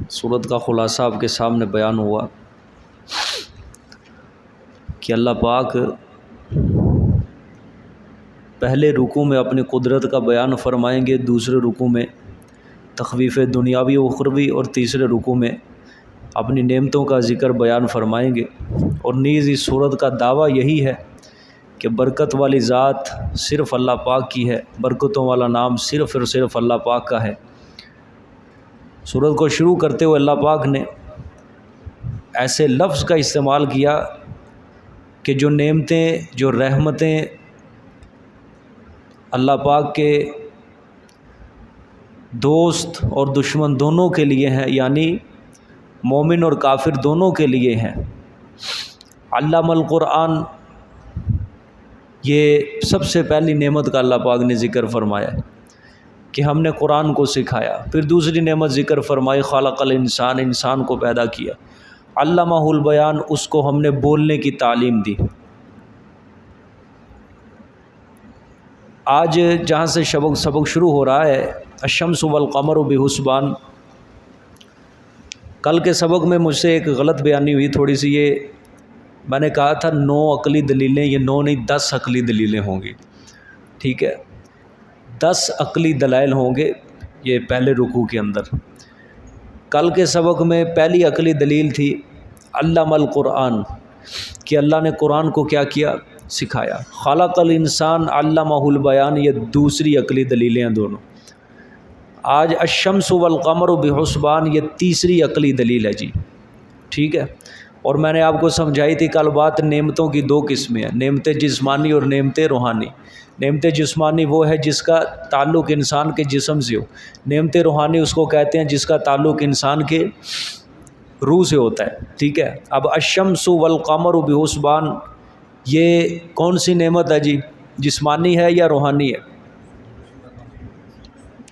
سورت کا خلاصہ آپ کے سامنے بیان ہوا کہ اللہ پاک پہلے رکوع میں اپنی قدرت کا بیان فرمائیں گے، دوسرے رکوع میں تخویف دنیاوی و اخروی، اور تیسرے رکوع میں اپنی نعمتوں کا ذکر بیان فرمائیں گے۔ اور نیز اس سورت کا دعویٰ یہی ہے کہ برکت والی ذات صرف اللہ پاک کی ہے، برکتوں والا نام صرف اور صرف اللہ پاک کا ہے۔ سورت کو شروع کرتے ہوئے اللہ پاک نے ایسے لفظ کا استعمال کیا کہ جو نعمتیں، جو رحمتیں اللہ پاک کے دوست اور دشمن دونوں کے لیے ہیں، یعنی مومن اور کافر دونوں کے لیے ہیں۔ علم القرآن، یہ سب سے پہلی نعمت کا اللہ پاک نے ذکر فرمایا کہ ہم نے قرآن کو سکھایا۔ پھر دوسری نعمت ذکر فرمائی، خلق الانسان، انسان کو پیدا کیا۔ علمہ البیان، اس کو ہم نے بولنے کی تعلیم دی۔ آج جہاں سے سبق شروع ہو رہا ہے، الشمس والقمر بحسبان، کل کے سبق میں مجھ سے ایک غلط بیانی ہوئی تھوڑی سی، یہ میں نے کہا تھا 9 عقلی دلیلیں، یہ 9 نہیں 10 عقلی دلیلیں ہوں گی، ٹھیک ہے، 10 عقلی دلائل ہوں گے یہ پہلے رکوع کے اندر۔ کل کے سبق میں پہلی عقلی دلیل تھی علم القرآن، کہ اللہ نے قرآن کو کیا کیا، سکھایا۔ خلق الانسان علمہ البیان، یہ دوسری عقلی دلیلیں ہیں دونوں۔ آج الشمس والقمر بحسبان، یہ تیسری عقلی دلیل ہے جی، ٹھیک ہے۔ اور میں نے آپ کو سمجھائی تھی کل بات، نعمتوں کی 2 قسمیں ہیں، نعمت جسمانی اور نعمت روحانی۔ نعمت جسمانی وہ ہے جس کا تعلق انسان کے جسم سے ہو، نعمت روحانی اس کو کہتے ہیں جس کا تعلق انسان کے روح سے ہوتا ہے، ٹھیک ہے۔ اب الشمس والقمر بحسبان، یہ کون سی نعمت ہے جی، جسمانی ہے یا روحانی ہے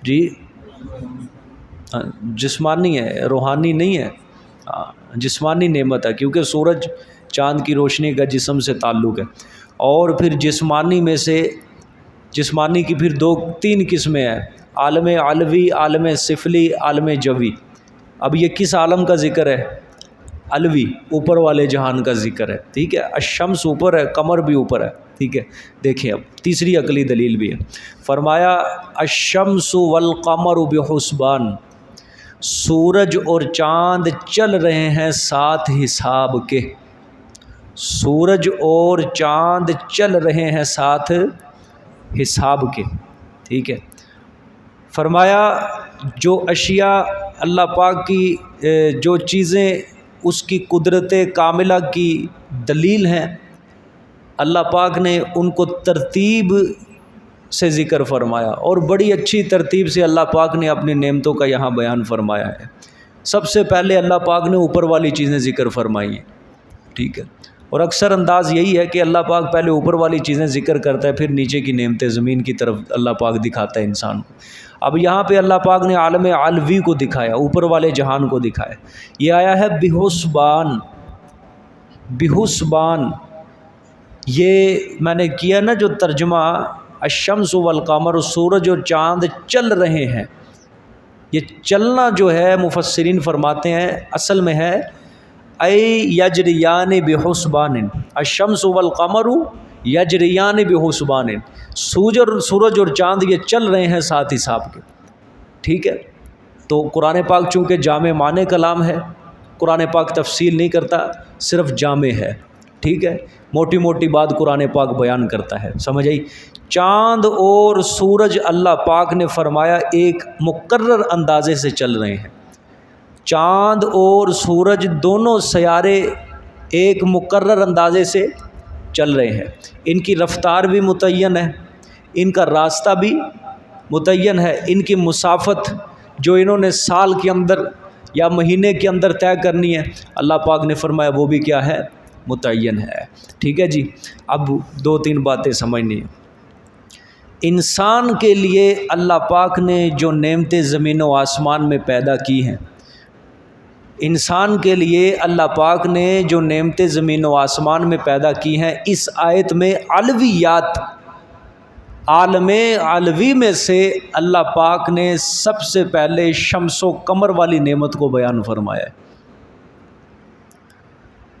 جی؟ جسمانی ہے، روحانی نہیں ہے، جسمانی نعمت ہے، کیونکہ سورج چاند کی روشنی کا جسم سے تعلق ہے۔ اور پھر جسمانی میں سے، جسمانی کی پھر 3 قسمیں ہیں، عالم علوی، عالم سفلی، عالم جوی۔ اب یہ کس عالم کا ذکر ہے؟ علوی، اوپر والے جہان کا ذکر ہے، ٹھیک ہے۔ الشمس اوپر ہے، قمر بھی اوپر ہے، ٹھیک ہے۔ دیکھیں اب تیسری عقلی دلیل بھی ہے، فرمایا الشمس والقمر بحسبان، سورج اور چاند چل رہے ہیں ساتھ حساب کے، سورج اور چاند چل رہے ہیں ساتھ حساب کے، ٹھیک ہے۔ فرمایا جو اشیاء اللہ پاک کی، جو چیزیں اس کی قدرت کاملہ کی دلیل ہیں، اللہ پاک نے ان کو ترتیب سے ذکر فرمایا، اور بڑی اچھی ترتیب سے اللہ پاک نے اپنی نعمتوں کا یہاں بیان فرمایا ہے۔ سب سے پہلے اللہ پاک نے اوپر والی چیزیں ذکر فرمائی ہیں، ٹھیک ہے۔ اور اکثر انداز یہی ہے کہ اللہ پاک پہلے اوپر والی چیزیں ذکر کرتا ہے، پھر نیچے کی نعمتیں زمین کی طرف اللہ پاک دکھاتا ہے انسان کو۔ اب یہاں پہ اللہ پاک نے عالم علوی کو دکھایا، اوپر والے جہان کو دکھایا۔ یہ آیا ہے بحسبان، بحسبان، یہ میں نے کیا نا جو ترجمہ، الشمس والقمر، سورج اور چاند چل رہے ہیں، یہ چلنا جو ہے مفسرین فرماتے ہیں اصل میں ہے ای یجریان بحسبان، الشمس والقمر یجریان بحسبان، سورج اور چاند یہ چل رہے ہیں ساتھ حساب کے، ٹھیک ہے۔ تو قرآن پاک چونکہ جامع معنی کلام ہے، قرآن پاک تفصیل نہیں کرتا، صرف جامع ہے، ٹھیک ہے، موٹی موٹی بات قرآن پاک بیان کرتا ہے، سمجھ آئی۔ چاند اور سورج اللہ پاک نے فرمایا ایک مقرر اندازے سے چل رہے ہیں، چاند اور سورج دونوں سیارے ایک مقرر اندازے سے چل رہے ہیں، ان کی رفتار بھی متعین ہے، ان کا راستہ بھی متعین ہے، ان کی مسافت جو انہوں نے سال کے اندر یا مہینے کے اندر طے کرنی ہے، اللہ پاک نے فرمایا وہ بھی کیا ہے، متعین ہے، ٹھیک ہے جی۔ اب 2-3 باتیں سمجھنی ہیں۔ انسان کے لیے اللہ پاک نے جو نعمتیں زمین و آسمان میں پیدا کی ہیں، انسان کے لیے اللہ پاک نے جو نعمتیں زمین و آسمان میں پیدا کی ہیں، اس آیت میں علویات، عالم علوی میں سے اللہ پاک نے سب سے پہلے شمس و قمر والی نعمت کو بیان فرمایا ہے۔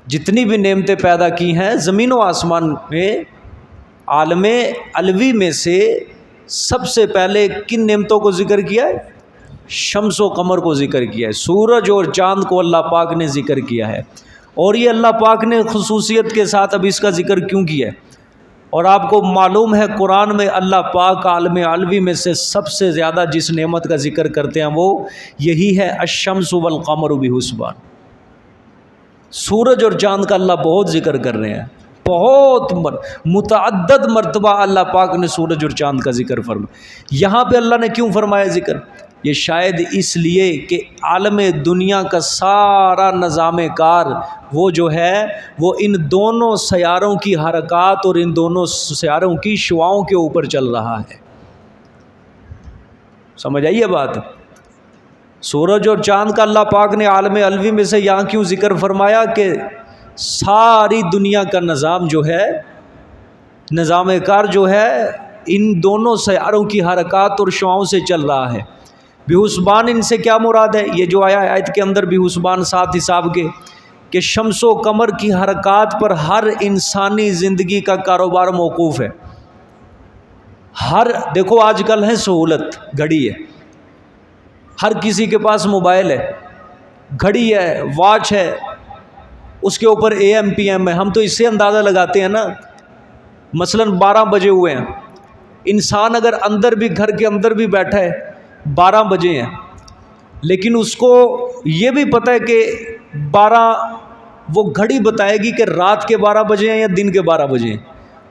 جتنی بھی نعمتیں پیدا کی ہیں زمین و آسمان میں، عالم علوی میں سے سب سے پہلے کن نعمتوں کو ذکر کیا ہے؟ شمس و قمر کو ذکر کیا ہے، سورج اور چاند کو اللہ پاک نے ذکر کیا ہے۔ اور یہ اللہ پاک نے خصوصیت کے ساتھ اب اس کا ذکر کیوں کیا ہے؟ اور آپ کو معلوم ہے قرآن میں اللہ پاک عالم علوی میں سے سب سے زیادہ جس نعمت کا ذکر کرتے ہیں وہ یہی ہے الشمس والقمر بحسبان۔ سورج اور چاند کا اللہ بہت ذکر کر رہے ہیں، بہت متعدد مرتبہ اللہ پاک نے سورج اور چاند کا ذکر فرمایا۔ یہاں پہ اللہ نے کیوں فرمایا ذکر؟ یہ شاید اس لیے کہ عالم دنیا کا سارا نظام کار وہ جو ہے وہ ان دونوں سیاروں کی حرکات اور ان دونوں سیاروں کی شعاؤں کے اوپر چل رہا ہے۔ سمجھ آئیے بات؟ سورج اور چاند کا اللہ پاک نے عالم علوی میں سے یہاں کیوں ذکر فرمایا کہ ساری دنیا کا نظام جو ہے، نظام کار جو ہے ان دونوں سیاروں کی حرکات اور شعاؤں سے چل رہا ہے۔ بحسبان ان سے کیا مراد ہے؟ یہ جو آیا آیت کے اندر بحسبان ساتھ حساب کے کہ شمس و قمر کی حرکات پر ہر انسانی زندگی کا کاروبار موقوف ہے۔ دیکھو آج کل ہے سہولت، گھڑی ہے، ہر کسی کے پاس موبائل ہے، گھڑی ہے، واچ ہے، اس کے اوپر اے ایم پی ایم ہے۔ ہم تو اس سے اندازہ لگاتے ہیں نا، مثلا 12 بجے ہوئے ہیں، انسان اگر اندر بھی گھر کے اندر بھی بیٹھا ہے 12 بجے ہیں، لیکن اس کو یہ بھی پتہ ہے کہ 12 وہ گھڑی بتائے گی کہ رات کے 12 بجے ہیں یا دن کے 12 بجے ہیں،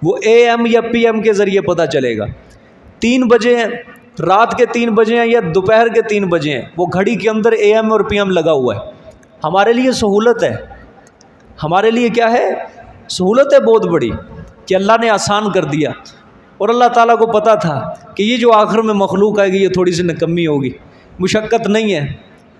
وہ اے ایم یا پی ایم کے ذریعے پتہ چلے گا۔ 3 بجے ہیں، رات کے 3 بجے ہیں یا دوپہر کے 3 بجے ہیں، وہ گھڑی کے اندر اے ایم اور پی ایم لگا ہوا ہے۔ ہمارے لیے سہولت ہے، ہمارے لیے کیا ہے؟ سہولت ہے بہت بڑی کہ اللہ نے آسان کر دیا۔ اور اللہ تعالیٰ کو پتہ تھا کہ یہ جو آخر میں مخلوق آئے گی یہ تھوڑی سی نکمی ہوگی، مشقت نہیں ہے،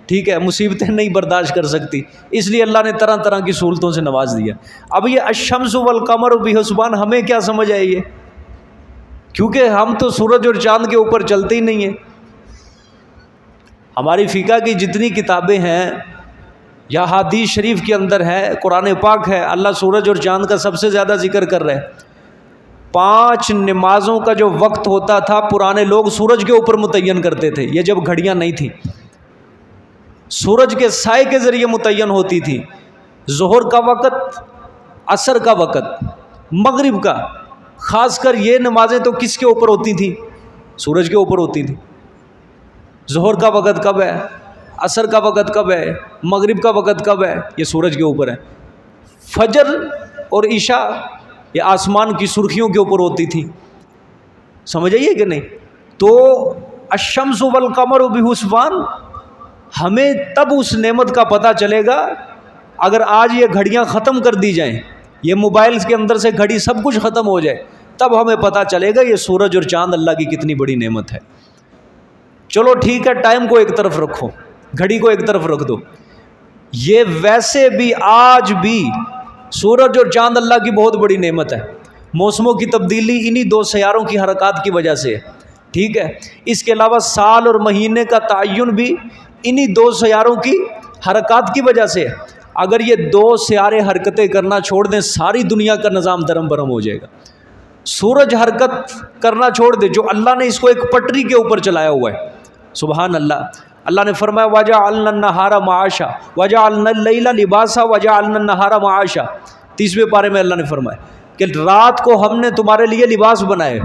ٹھیک ہے، مصیبتیں نہیں برداشت کر سکتی، اس لیے اللہ نے طرح طرح کی سہولتوں سے نواز دیا۔ اب یہ الشمس والقمر بحسبان ہمیں کیا سمجھ آئے یہ؟ کیونکہ ہم تو سورج اور چاند کے اوپر چلتے ہی نہیں ہیں۔ ہماری فقہ کی جتنی کتابیں ہیں یا حدیث شریف کے اندر ہے، قرآن پاک ہے، اللہ سورج اور چاند کا سب سے زیادہ ذکر کر رہے ہیں۔ 5 نمازوں کا جو وقت ہوتا تھا پرانے لوگ سورج کے اوپر متعین کرتے تھے، یہ جب گھڑیاں نہیں تھیں، سورج کے سائے کے ذریعے متعین ہوتی تھی۔ ظہر کا وقت، عصر کا وقت، مغرب کا، خاص کر یہ نمازیں تو کس کے اوپر ہوتی تھیں؟ سورج کے اوپر ہوتی تھی۔ ظہر کا وقت کب ہے، عصر کا وقت کب ہے، مغرب کا وقت کب ہے، یہ سورج کے اوپر ہے۔ فجر اور عشاء یہ آسمان کی سرخیوں کے اوپر ہوتی تھی۔ سمجھ آئیے کہ نہیں؟ تو الشمس والقمر بحسبان ہمیں تب اس نعمت کا پتہ چلے گا اگر آج یہ گھڑیاں ختم کر دی جائیں، یہ موبائلز کے اندر سے گھڑی سب کچھ ختم ہو جائے، تب ہمیں پتہ چلے گا یہ سورج اور چاند اللہ کی کتنی بڑی نعمت ہے۔ چلو ٹھیک ہے، ٹائم کو ایک طرف رکھو، گھڑی کو ایک طرف رکھ دو، یہ ویسے بھی آج بھی سورج اور چاند اللہ کی بہت بڑی نعمت ہے۔ موسموں کی تبدیلی انہی 2 سیاروں کی حرکات کی وجہ سے ہے، ٹھیک ہے۔ اس کے علاوہ سال اور مہینے کا تعین بھی انہی 2 سیاروں کی حرکات کی وجہ سے ہے۔ اگر یہ 2 سیارے حرکتیں کرنا چھوڑ دیں ساری دنیا کا نظام درم برم ہو جائے گا۔ سورج حرکت کرنا چھوڑ دے، جو اللہ نے اس کو ایک پٹری کے اوپر چلایا ہوا ہے، سبحان اللہ۔ اللہ نے فرمایا وَجَعَلْنَا النَّهَارَ مَعَاشًا وَجَعَلْنَا اللَّيْلَ لِبَاسًا وَجَعَلْنَا النَّهَارَ مَعَاشًا۔ 30ویں پارے میں اللہ نے فرمایا کہ رات کو ہم نے تمہارے لیے لباس بنائے،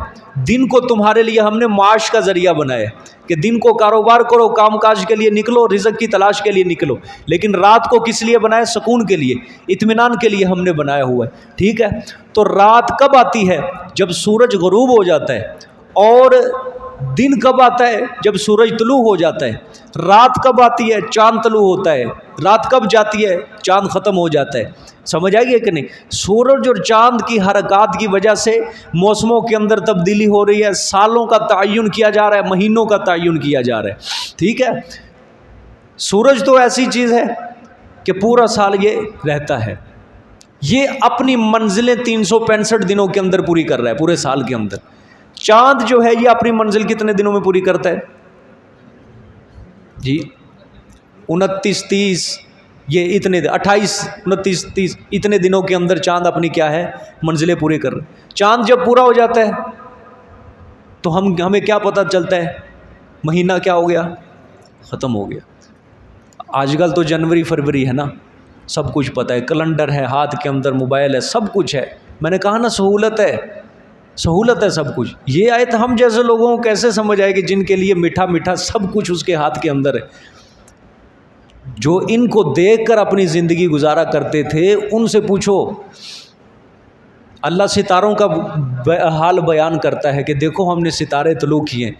دن کو تمہارے لیے ہم نے معاش کا ذریعہ بنایا کہ دن کو کاروبار کرو، کام کاج کے لیے نکلو، رزق کی تلاش کے لیے نکلو، لیکن رات کو کس لیے بنایا؟ سکون کے لیے، اطمینان کے لیے ہم نے بنایا ہوا ہے، ٹھیک ہے۔ تو رات کب آتی ہے؟ جب سورج غروب ہو جاتا ہے، اور دن کب آتا ہے؟ جب سورج طلوع ہو جاتا ہے۔ رات کب آتی ہے؟ چاند طلوع ہوتا ہے۔ رات کب جاتی ہے؟ چاند ختم ہو جاتا ہے۔ سمجھ آئیے کہ نہیں؟ سورج اور چاند کی حرکات کی وجہ سے موسموں کے اندر تبدیلی ہو رہی ہے، سالوں کا تعین کیا جا رہا ہے، مہینوں کا تعین کیا جا رہا ہے، ٹھیک ہے۔ سورج تو ایسی چیز ہے کہ پورا سال یہ رہتا ہے، یہ اپنی منزلیں 365 دنوں کے اندر پوری کر رہا ہے، پورے سال کے اندر۔ چاند جو ہے یہ اپنی منزل کتنے دنوں میں پوری کرتا ہے جی؟ 29 30 یہ اتنے 28 29 30 اتنے دنوں کے اندر چاند اپنی کیا ہے منزلیں پورے کر رہے۔ چاند جب پورا ہو جاتا ہے تو ہمیں کیا پتہ چلتا ہے؟ مہینہ کیا ہو گیا؟ ختم ہو گیا۔ آج کل تو جنوری فروری ہے نا، سب کچھ پتہ ہے، کیلنڈر ہے ہاتھ کے اندر، موبائل ہے، سب کچھ ہے۔ میں نے کہا نا سہولت ہے، سہولت ہے سب کچھ۔ یہ آیت ہم جیسے لوگوں کو کیسے سمجھ آئے کہ جن کے لیے میٹھا میٹھا سب کچھ اس کے ہاتھ کے اندر ہے، جو ان کو دیکھ کر اپنی زندگی گزارا کرتے تھے ان سے پوچھو۔ اللہ ستاروں کا حال بیان کرتا ہے کہ دیکھو ہم نے ستارے طلوع کیے،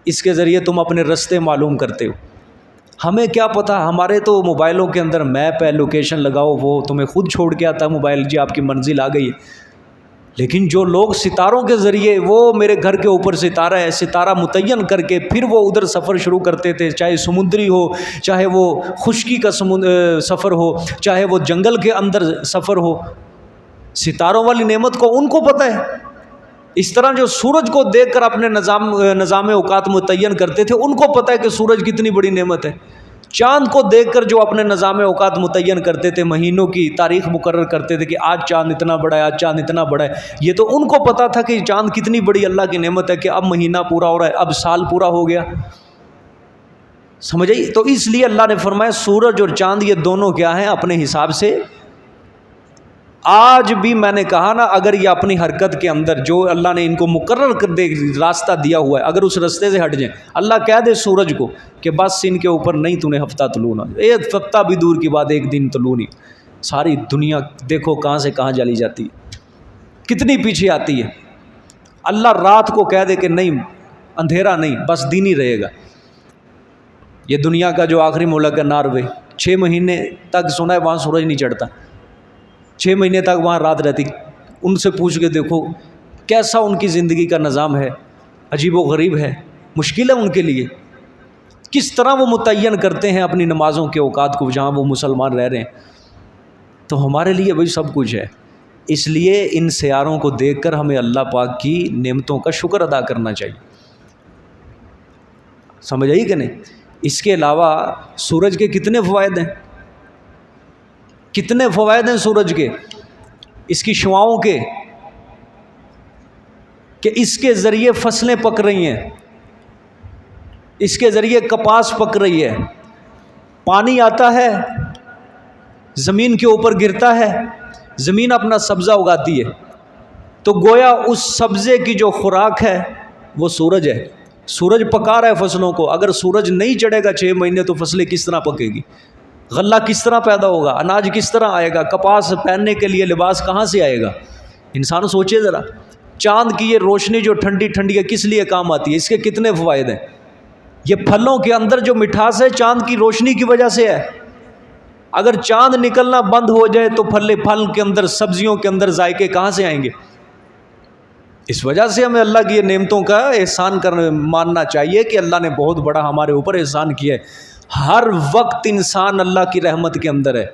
اس کے ذریعے تم اپنے رستے معلوم کرتے ہو۔ ہمیں کیا پتہ، ہمارے تو موبائلوں کے اندر میپ ہے، لوکیشن لگاؤ وہ تمہیں خود چھوڑ کے آتا ہے موبائل، جی آپ کی منزل آ گئی ہے۔ لیکن جو لوگ ستاروں کے ذریعے، وہ میرے گھر کے اوپر ستارہ ہے، ستارہ متعین کر کے پھر وہ ادھر سفر شروع کرتے تھے، چاہے سمندری ہو، چاہے وہ خشکی کا سفر ہو، چاہے وہ جنگل کے اندر سفر ہو، ستاروں والی نعمت کو ان کو پتہ ہے۔ اس طرح جو سورج کو دیکھ کر اپنے نظام اوقات متعین کرتے تھے ان کو پتہ ہے کہ سورج کتنی بڑی نعمت ہے۔ چاند کو دیکھ کر جو اپنے نظام اوقات متعین کرتے تھے، مہینوں کی تاریخ مقرر کرتے تھے کہ آج چاند اتنا بڑا ہے، آج چاند اتنا بڑا ہے، یہ تو ان کو پتہ تھا کہ چاند کتنی بڑی اللہ کی نعمت ہے کہ اب مہینہ پورا ہو رہا ہے، اب سال پورا ہو گیا۔ سمجھ آئی؟ تو اس لیے اللہ نے فرمایا سورج اور چاند یہ دونوں کیا ہیں اپنے حساب سے۔ آج بھی میں نے کہا نا، اگر یہ اپنی حرکت کے اندر جو اللہ نے ان کو مقرر کر دے راستہ دیا ہوا ہے، اگر اس راستے سے ہٹ جائیں، اللہ کہہ دے سورج کو کہ بس ان کے اوپر نہیں تو نے ہفتہ طلوع نہ، ایک ہفتہ بھی دور کی بات، ایک دن طلوع نہیں، ساری دنیا دیکھو کہاں سے کہاں چلی جاتی ہے، کتنی پیچھے آتی ہے۔ اللہ رات کو کہہ دے کہ نہیں، اندھیرا نہیں، بس دن ہی رہے گا۔ یہ دنیا کا جو آخری ملک ہے ناروے، 6 مہینے تک سنا ہے وہاں سورج نہیں چڑھتا، 6 مہینے تک وہاں رات رہتی۔ ان سے پوچھ کے دیکھو کیسا ان کی زندگی کا نظام ہے، عجیب و غریب ہے، مشکل ہے ان کے لیے۔ کس طرح وہ متعین کرتے ہیں اپنی نمازوں کے اوقات کو جہاں وہ مسلمان رہ رہے ہیں۔ تو ہمارے لیے وہی سب کچھ ہے۔ اس لیے ان سیاروں کو دیکھ کر ہمیں اللہ پاک کی نعمتوں کا شکر ادا کرنا چاہیے۔ سمجھ آئی کہ نہیں؟ اس کے علاوہ سورج کے کتنے فوائد ہیں، کتنے فوائد ہیں سورج کے، اس کی شعاؤں کے، کہ اس کے ذریعے فصلیں پک رہی ہیں، اس کے ذریعے کپاس پک رہی ہے، پانی آتا ہے، زمین کے اوپر گرتا ہے، زمین اپنا سبزہ اگاتی ہے، تو گویا اس سبزے کی جو خوراک ہے وہ سورج ہے۔ سورج پکا رہا ہے فصلوں کو۔ اگر سورج نہیں چڑھے گا 6 مہینے تو فصلیں کس طرح پکے گی؟ غلہ کس طرح پیدا ہوگا؟ اناج کس طرح آئے گا؟ کپاس پہننے کے لیے لباس کہاں سے آئے گا؟ انسان سوچے ذرا، چاند کی یہ روشنی جو ٹھنڈی ٹھنڈی ہے کس لیے کام آتی ہے؟ اس کے کتنے فوائد ہیں۔ یہ پھلوں کے اندر جو مٹھاس ہے چاند کی روشنی کی وجہ سے ہے۔ اگر چاند نکلنا بند ہو جائے تو پھل کے اندر، سبزیوں کے اندر ذائقے کہاں سے آئیں گے؟ اس وجہ سے ہمیں اللہ کی یہ نعمتوں کا احسان ماننا چاہیے کہ اللہ نے بہت بڑا ہمارے اوپر احسان کیا ہے۔ ہر وقت انسان اللہ کی رحمت کے اندر ہے۔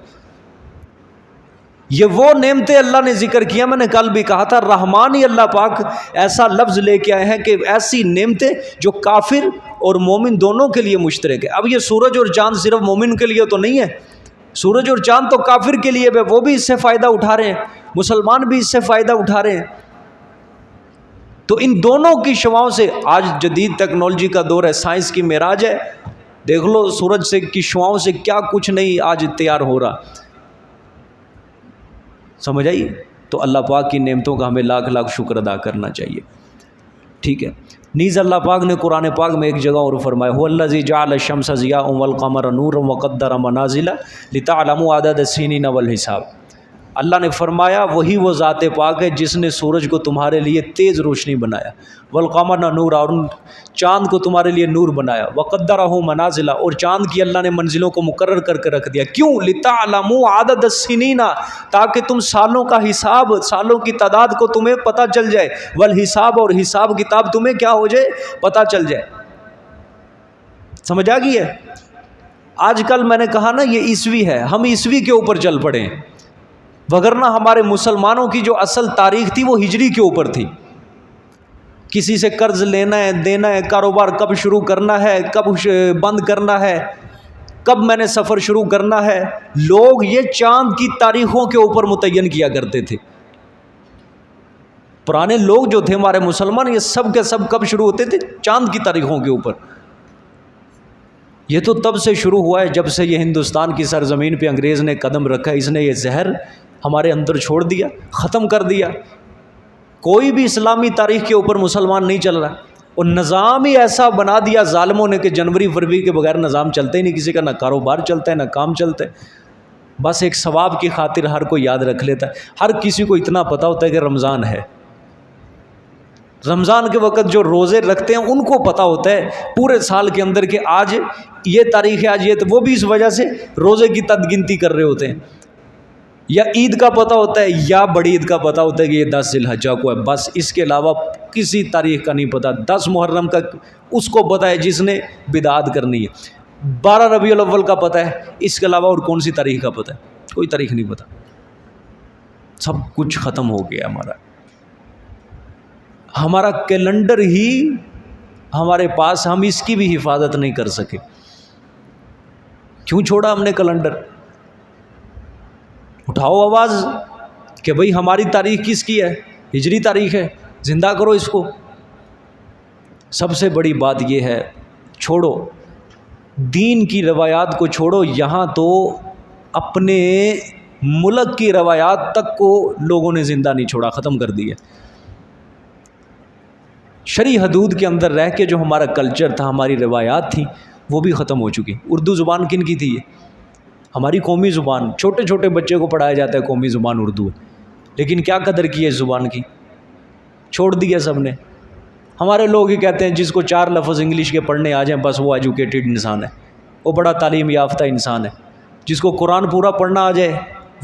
یہ وہ نعمتیں اللہ نے ذکر کیا، میں نے کل بھی کہا تھا، رحمان ہی اللہ پاک ایسا لفظ لے کے آئے ہیں کہ ایسی نعمتیں جو کافر اور مومن دونوں کے لیے مشترک ہے۔ اب یہ سورج اور چاند صرف مومن کے لیے تو نہیں ہے، سورج اور چاند تو کافر کے لیے بھی، وہ بھی اس سے فائدہ اٹھا رہے ہیں، مسلمان بھی اس سے فائدہ اٹھا رہے ہیں۔ تو ان دونوں کی شعاؤں سے آج جدید ٹیکنالوجی کا دور ہے، سائنس کی معراج ہے، دیکھ لو سورج سے کی شعاؤں سے کیا کچھ نہیں آج تیار ہو رہا۔ سمجھ آئی؟ تو اللہ پاک کی نعمتوں کا ہمیں لاکھ لاکھ شکر ادا کرنا چاہیے۔ ٹھیک ہے، نیز اللہ پاک نے قرآن پاک میں ایک جگہ اور فرمایا، هو الذی جعل الشمس ضیاء والقمر نورا وقدر منازل لتعلموا عدد السنین والحساب۔ اللہ نے فرمایا وہی وہ ذات پاک ہے جس نے سورج کو تمہارے لیے تیز روشنی بنایا، والقمر نورا، اور چاند کو تمہارے لیے نور بنایا، وقدرہ منازل، اور چاند کی اللہ نے منزلوں کو مقرر کر کے رکھ دیا۔ کیوں؟ لتعلموا عدد السنین، تاکہ تم سالوں کا حساب، سالوں کی تعداد کو تمہیں پتہ چل جائے، والحساب، اور حساب کتاب تمہیں کیا ہو جائے؟ پتہ چل جائے۔ سمجھ آ گئی ہے؟ آج کل میں نے کہا نا یہ عیسوی ہے، ہم عیسوی کے اوپر چل پڑے ہیں، وگرنہ ہمارے مسلمانوں کی جو اصل تاریخ تھی وہ ہجری کے اوپر تھی، کسی سے قرض لینا ہے دینا ہے، کاروبار کب شروع کرنا ہے، کب بند کرنا ہے، کب میں نے سفر شروع کرنا ہے، لوگ یہ چاند کی تاریخوں کے اوپر متعین کیا کرتے تھے۔ پرانے لوگ جو تھے ہمارے مسلمان، یہ سب کے سب کب شروع ہوتے تھے؟ چاند کی تاریخوں کے اوپر۔ یہ تو تب سے شروع ہوا ہے جب سے یہ ہندوستان کی سرزمین پہ انگریز نے قدم رکھا، اس نے یہ زہر ہمارے اندر چھوڑ دیا، ختم کر دیا۔ کوئی بھی اسلامی تاریخ کے اوپر مسلمان نہیں چل رہا، اور نظام ہی ایسا بنا دیا ظالموں نے کہ جنوری فروری کے بغیر نظام چلتا ہی نہیں، کسی کا نہ کاروبار چلتا ہے نہ کام چلتا ہے۔ بس ایک ثواب کی خاطر ہر کوئی یاد رکھ لیتا ہے، ہر کسی کو اتنا پتہ ہوتا ہے کہ رمضان ہے۔ رمضان کے وقت جو روزے رکھتے ہیں ان کو پتہ ہوتا ہے پورے سال کے اندر کہ آج یہ تاریخ ہے، آج یہ، تو وہ بھی اس وجہ سے روزے کی تدگنتی کر رہے ہوتے ہیں۔ یا عید کا پتہ ہوتا ہے، یا بڑی عید کا پتہ ہوتا ہے کہ یہ 10 ذی الحجہ کو ہے، بس اس کے علاوہ کسی تاریخ کا نہیں پتہ۔ 10 محرم کا اس کو پتہ ہے جس نے بدعات کرنی ہے، 12 ربیع الاول کا پتہ ہے، اس کے علاوہ اور کون سی تاریخ کا پتہ ہے؟ کوئی تاریخ نہیں پتہ، سب کچھ ختم ہو گیا ہمارا کیلنڈر ہی ہمارے پاس، ہم اس کی بھی حفاظت نہیں کر سکے۔ کیوں چھوڑا ہم نے کیلنڈر؟ اٹھاؤ آواز کہ بھئی ہماری تاریخ کس کی ہے؟ ہجری تاریخ ہے، زندہ کرو اس کو۔ سب سے بڑی بات یہ ہے، چھوڑو دین کی روایات کو، چھوڑو یہاں تو اپنے ملک کی روایات تک کو لوگوں نے زندہ نہیں چھوڑا، ختم کر دیا۔ شرعی حدود کے اندر رہ کے جو ہمارا کلچر تھا، ہماری روایات تھیں، وہ بھی ختم ہو چکی۔ اردو زبان کن کی تھی؟ یہ ہماری قومی زبان، چھوٹے چھوٹے بچے کو پڑھایا جاتا ہے قومی زبان اردو ہے، لیکن کیا قدر کی ہے اس زبان کی؟ چھوڑ دیا سب نے۔ ہمارے لوگ ہی کہتے ہیں جس کو 4 لفظ انگلش کے پڑھنے آ جائیں بس وہ ایجوکیٹڈ انسان ہے، وہ بڑا تعلیم یافتہ انسان ہے۔ جس کو قرآن پورا پڑھنا آ جائے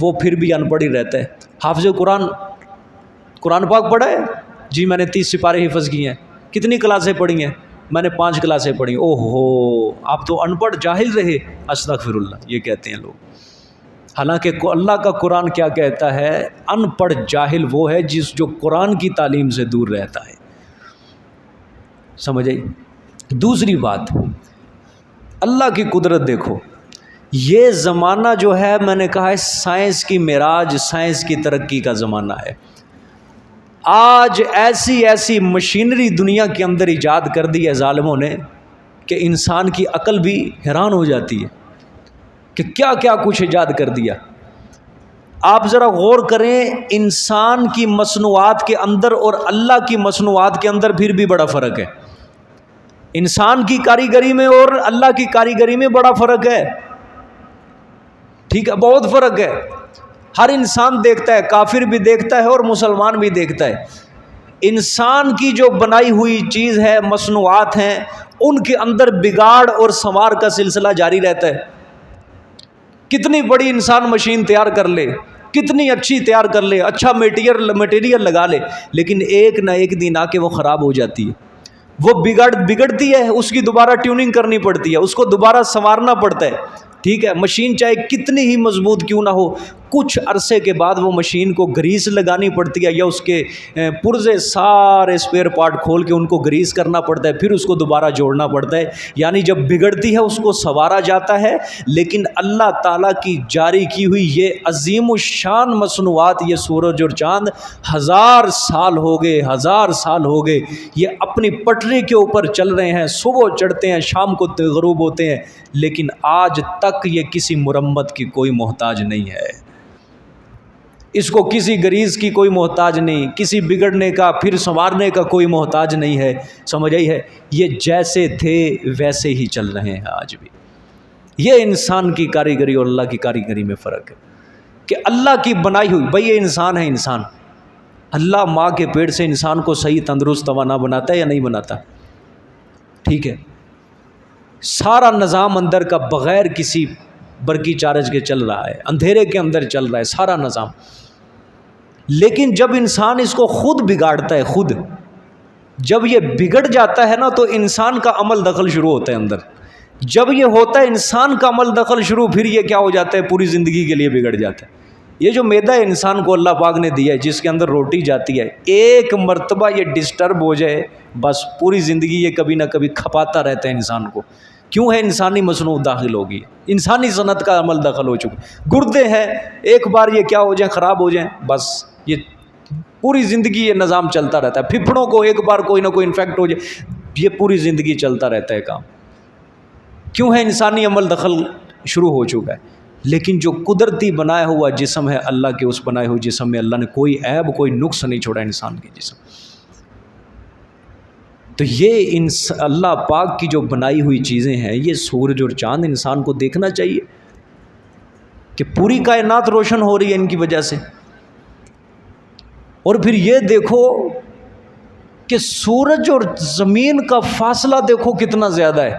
وہ پھر بھی ان پڑھ ہی رہتا ہے۔ حافظ قرآن پاک پڑھا ہے؟ جی میں نے 30 سپارے حفظ کیے ہیں۔ کتنی کلاسیں پڑھی ہیں؟ میں نے 5 کلاسیں پڑھی۔ اوہ ہو، آپ تو ان پڑھ جاہل رہے۔ استغفر اللہ، یہ کہتے ہیں لوگ۔ حالانکہ اللہ کا قرآن کیا کہتا ہے؟ ان پڑھ جاہل وہ ہے جو قرآن کی تعلیم سے دور رہتا ہے۔ سمجھ آئی؟ دوسری بات، اللہ کی قدرت دیکھو۔ یہ زمانہ جو ہے، میں نے کہا ہے سائنس کی معراج، سائنس کی ترقی کا زمانہ ہے۔ آج ایسی ایسی مشینری دنیا کے اندر ایجاد کر دی ہے ظالموں نے کہ انسان کی عقل بھی حیران ہو جاتی ہے کہ کیا کیا کچھ ایجاد کر دیا۔ آپ ذرا غور کریں، انسان کی مصنوعات کے اندر اور اللہ کی مصنوعات کے اندر پھر بھی بڑا فرق ہے۔ انسان کی کاریگری میں اور اللہ کی کاریگری میں بڑا فرق ہے، ٹھیک ہے، بہت فرق ہے۔ ہر انسان دیکھتا ہے، کافر بھی دیکھتا ہے اور مسلمان بھی دیکھتا ہے۔ انسان کی جو بنائی ہوئی چیز ہے، مصنوعات ہیں، ان کے اندر بگاڑ اور سنوار کا سلسلہ جاری رہتا ہے۔ کتنی بڑی انسان مشین تیار کر لے، کتنی اچھی تیار کر لے، اچھا میٹیریل لگا لے، لیکن ایک نہ ایک دن آ کے وہ خراب ہو جاتی ہے، وہ بگڑتی ہے، اس کی دوبارہ ٹیوننگ کرنی پڑتی ہے، اس کو دوبارہ سنوارنا پڑتا ہے، ٹھیک ہے۔ مشین چاہے کتنی ہی مضبوط کیوں نہ ہو، کچھ عرصے کے بعد وہ مشین کو گریس لگانی پڑتی ہے، یا اس کے پرزے سارے اسپیئر پارٹ کھول کے ان کو گریس کرنا پڑتا ہے، پھر اس کو دوبارہ جوڑنا پڑتا ہے۔ یعنی جب بگڑتی ہے اس کو سنوارا جاتا ہے۔ لیکن اللہ تعالیٰ کی جاری کی ہوئی یہ عظیم الشان مصنوعات، یہ سورج اور چاند، 1000 سال ہو گئے، 1000 سال ہو گئے یہ اپنی پٹری کے اوپر چل رہے ہیں، صبح چڑھتے ہیں شام کو غروب ہوتے ہیں، لیکن آج تک یہ کسی مرمت کی کوئی محتاج نہیں ہے۔ اس کو کسی گریز کی کوئی محتاج نہیں، کسی بگڑنے کا پھر سنوارنے کا کوئی محتاج نہیں ہے۔ سمجھ آئی ہے؟ یہ جیسے تھے ویسے ہی چل رہے ہیں آج بھی۔ یہ انسان کی کاریگری اور اللہ کی کاریگری میں فرق ہے کہ اللہ کی بنائی ہوئی، بھئی یہ انسان ہے، انسان اللہ ماں کے پیٹ سے انسان کو صحیح تندرست توانا بناتا ہے یا نہیں بناتا؟ ٹھیک ہے، سارا نظام اندر کا بغیر کسی برقی چارج کے چل رہا ہے، اندھیرے کے اندر چل رہا ہے سارا نظام۔ لیکن جب انسان اس کو خود بگاڑتا ہے، خود جب یہ بگڑ جاتا ہے نا، تو انسان کا عمل دخل شروع ہوتا ہے اندر۔ جب یہ ہوتا ہے انسان کا عمل دخل شروع، پھر یہ کیا ہو جاتا ہے؟ پوری زندگی کے لیے بگڑ جاتا ہے۔ یہ جو میدا انسان کو اللہ پاک نے دیا ہے، جس کے اندر روٹی جاتی ہے، ایک مرتبہ یہ ڈسٹرب ہو جائے بس پوری زندگی یہ کبھی نہ کبھی کھپاتا رہتا ہے انسان کو. کیوں ہے؟ انسانی مصنوعات داخل ہوگی، انسانی صنعت کا عمل داخل ہو چکا. گردے ہیں، ایک بار یہ کیا ہو جائیں، خراب ہو جائیں، بس یہ پوری زندگی یہ نظام چلتا رہتا ہے. پھپھڑوں کو ایک بار کوئی نہ کوئی انفیکٹ ہو جائے، یہ پوری زندگی چلتا رہتا ہے کام. کیوں ہے؟ انسانی عمل دخل شروع ہو چکا ہے. لیکن جو قدرتی بنایا ہوا جسم ہے، اللہ کے اس بنائے ہوئے جسم میں اللہ نے کوئی عیب کوئی نقص نہیں چھوڑا انسان کے جسم. تو یہ اللہ پاک کی جو بنائی ہوئی چیزیں ہیں، یہ سورج اور چاند انسان کو دیکھنا چاہیے کہ پوری کائنات روشن ہو رہی ہے ان کی وجہ سے. اور پھر یہ دیکھو کہ سورج اور زمین کا فاصلہ دیکھو کتنا زیادہ ہے.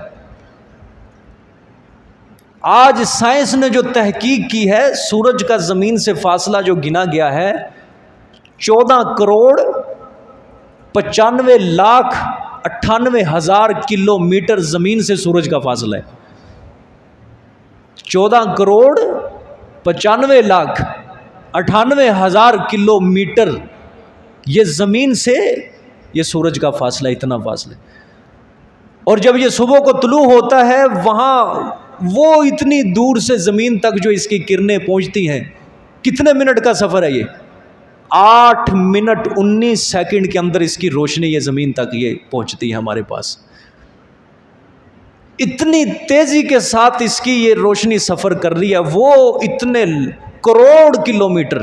آج سائنس نے جو تحقیق کی ہے، سورج کا زمین سے فاصلہ جو گنا گیا ہے 14,95,98,000 کلومیٹر زمین سے سورج کا فاصلہ ہے. 14,95,98,000 کلومیٹر یہ زمین سے یہ سورج کا فاصلہ، اتنا فاصلہ. اور جب یہ صبح کو طلوع ہوتا ہے، وہاں وہ اتنی دور سے زمین تک جو اس کی کرنیں پہنچتی ہیں، کتنے منٹ کا سفر ہے یہ؟ 8 منٹ 19 سیکنڈ کے اندر اس کی روشنی یہ زمین تک یہ پہنچتی ہے ہمارے پاس. اتنی تیزی کے ساتھ اس کی یہ روشنی سفر کر رہی ہے. وہ اتنے کروڑ کلومیٹر،